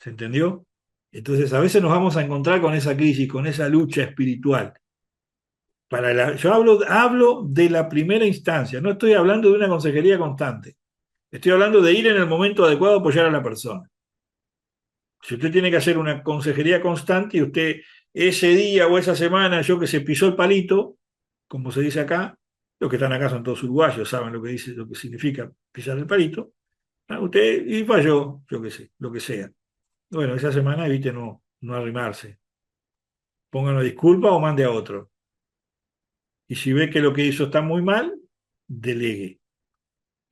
¿Se entendió? Entonces a veces nos vamos a encontrar con esa crisis, con esa lucha espiritual. Yo hablo de la primera instancia, no estoy hablando de una consejería constante. Estoy hablando de ir en el momento adecuado a apoyar a la persona. Si usted tiene que hacer una consejería constante y usted ese día o esa semana, yo que se pisó el palito, como se dice acá, los que están acá son todos uruguayos, saben lo que dice, lo que significa pisar el palito. Usted y falló, yo qué sé, lo que sea. Bueno, esa semana evite no arrimarse. Ponga una disculpa o mande a otro. Y si ve que lo que hizo está muy mal, delegue.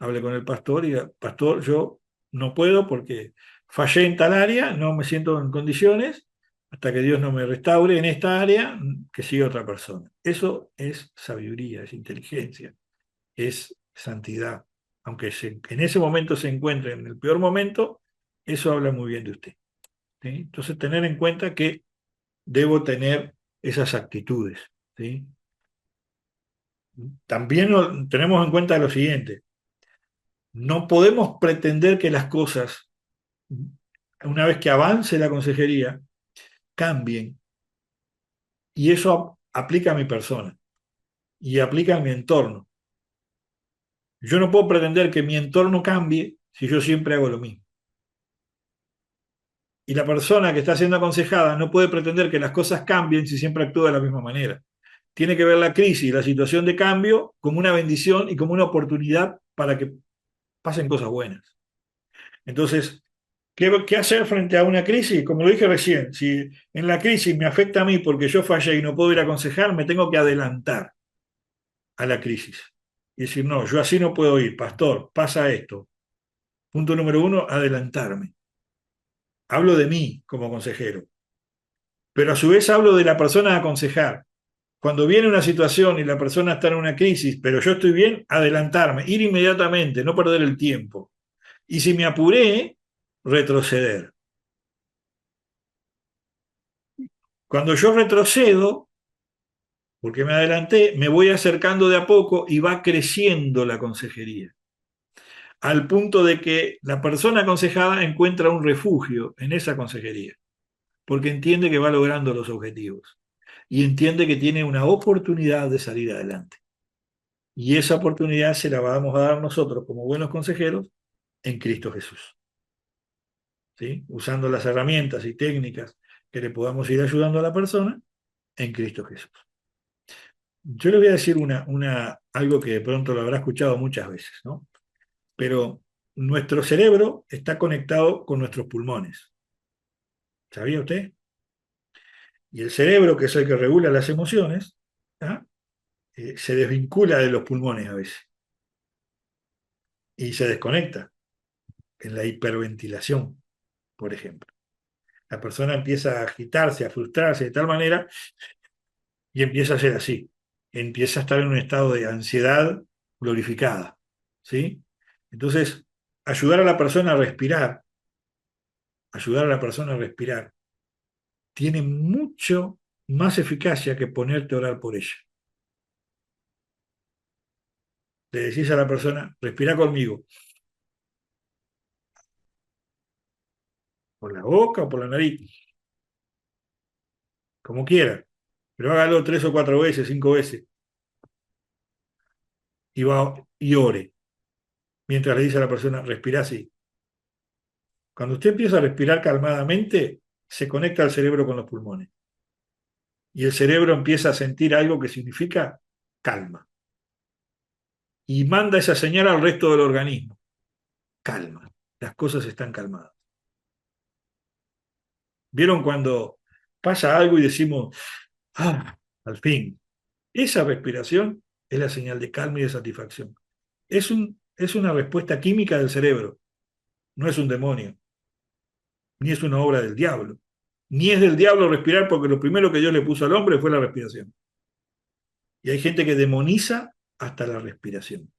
Hable con el pastor y diga, pastor, yo no puedo porque fallé en tal área, no me siento en condiciones, hasta que Dios no me restaure en esta área, que siga otra persona. Eso es sabiduría, es inteligencia, es santidad. Aunque en ese momento se encuentre en el peor momento, eso habla muy bien de usted. ¿Sí? Entonces, tener en cuenta que debo tener esas actitudes. ¿Sí? También tenemos en cuenta lo siguiente, no podemos pretender que las cosas, una vez que avance la consejería, cambien. Y eso aplica a mi persona y aplica a mi entorno. Yo no puedo pretender que mi entorno cambie si yo siempre hago lo mismo. Y la persona que está siendo aconsejada no puede pretender que las cosas cambien si siempre actúa de la misma manera. Tiene que ver la crisis, la situación de cambio, como una bendición y como una oportunidad para que pasen cosas buenas. Entonces, ¿qué hacer frente a una crisis? Como lo dije recién, si en la crisis me afecta a mí porque yo fallé y no puedo ir a aconsejar, me tengo que adelantar a la crisis. Y decir, no, yo así no puedo ir, pastor, pasa esto. Punto número uno, adelantarme. Hablo de mí como consejero, pero a su vez hablo de la persona a aconsejar. Cuando viene una situación y la persona está en una crisis, pero yo estoy bien, adelantarme, ir inmediatamente, no perder el tiempo. Y si me apuré, retroceder. Cuando yo retrocedo, porque me adelanté, me voy acercando de a poco y va creciendo la consejería, al punto de que la persona aconsejada encuentra un refugio en esa consejería, porque entiende que va logrando los objetivos y entiende que tiene una oportunidad de salir adelante. Y esa oportunidad se la vamos a dar nosotros como buenos consejeros en Cristo Jesús, ¿sí? Usando las herramientas y técnicas que le podamos ir ayudando a la persona en Cristo Jesús. Yo le voy a decir algo que de pronto lo habrá escuchado muchas veces, ¿no? Pero nuestro cerebro está conectado con nuestros pulmones. ¿Sabía usted? Y el cerebro, que es el que regula las emociones, ¿ah? Se desvincula de los pulmones a veces y se desconecta en la hiperventilación, por ejemplo. La persona empieza a agitarse, a frustrarse de tal manera y empieza a ser así. Empieza a estar en un estado de ansiedad glorificada, ¿sí? Entonces, ayudar a la persona a respirar, ayudar a la persona a respirar, tiene mucho más eficacia que ponerte a orar por ella. Le decís a la persona, respira conmigo, por la boca o por la nariz, como quiera, pero hágalo 3 o 4 veces, 5 veces, y ore, mientras le dice a la persona, respira así. Cuando usted empieza a respirar calmadamente, se conecta al cerebro con los pulmones, y el cerebro empieza a sentir algo que significa calma, y manda esa señal al resto del organismo, calma, las cosas están calmadas. ¿Vieron cuando pasa algo y decimos, Ah, al fin. Esa respiración es la señal de calma y de satisfacción. Es una respuesta química del cerebro, no es un demonio, ni es una obra del diablo. Ni es del diablo respirar porque lo primero que Dios le puso al hombre fue la respiración. Y hay gente que demoniza hasta la respiración.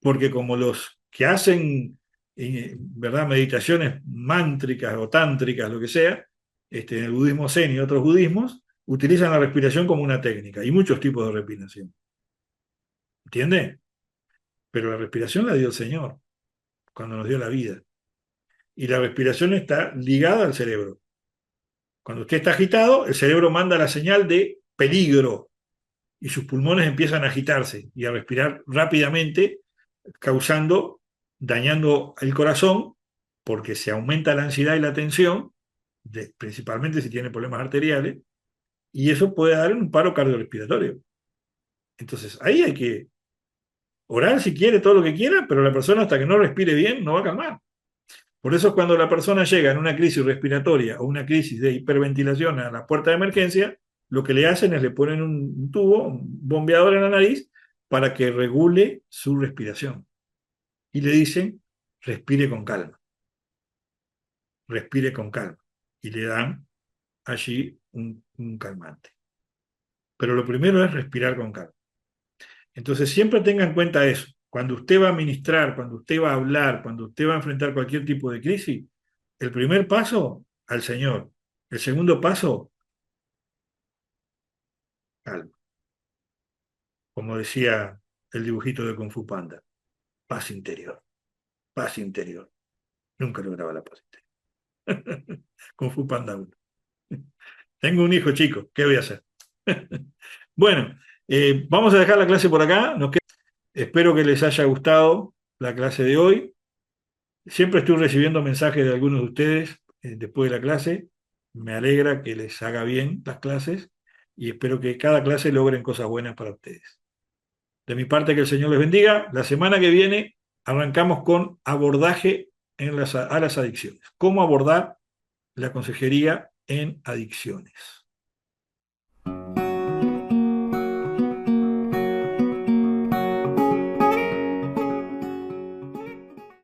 Porque como los que hacen, ¿verdad?, meditaciones mántricas o tántricas, lo que sea, en el budismo zen y otros budismos, utilizan la respiración como una técnica. Hay muchos tipos de respiración. ¿Entiende? Pero la respiración la dio el Señor cuando nos dio la vida. Y la respiración está ligada al cerebro. Cuando usted está agitado, el cerebro manda la señal de peligro y sus pulmones empiezan a agitarse y a respirar rápidamente, causando, dañando el corazón, porque se aumenta la ansiedad y la tensión, principalmente si tiene problemas arteriales, y eso puede dar un paro cardiorrespiratorio. Entonces, ahí hay que orar si quiere, todo lo que quiera, pero la persona hasta que no respire bien no va a calmar. Por eso cuando la persona llega en una crisis respiratoria o una crisis de hiperventilación a la puerta de emergencia, lo que le hacen es le ponen un tubo, un bombeador en la nariz para que regule su respiración. Y le dicen, respire con calma, respire con calma. Y le dan allí un calmante. Pero lo primero es respirar con calma. Entonces siempre tenga en cuenta eso. Cuando usted va a ministrar, cuando usted va a hablar, cuando usted va a enfrentar cualquier tipo de crisis, el primer paso al Señor. El segundo paso, calma. Como decía el dibujito de Kung Fu Panda, paz interior, paz interior. Nunca lograba la paz interior. Kung Fu Panda 1. Tengo un hijo chico, ¿qué voy a hacer? Bueno, vamos a dejar la clase por acá. Espero que les haya gustado la clase de hoy. Siempre estoy recibiendo mensajes de algunos de ustedes después de la clase. Me alegra que les haga bien las clases y espero que cada clase logren cosas buenas para ustedes. De mi parte, que el Señor les bendiga. La semana que viene arrancamos con abordaje a las adicciones. ¿Cómo abordar la consejería en adicciones?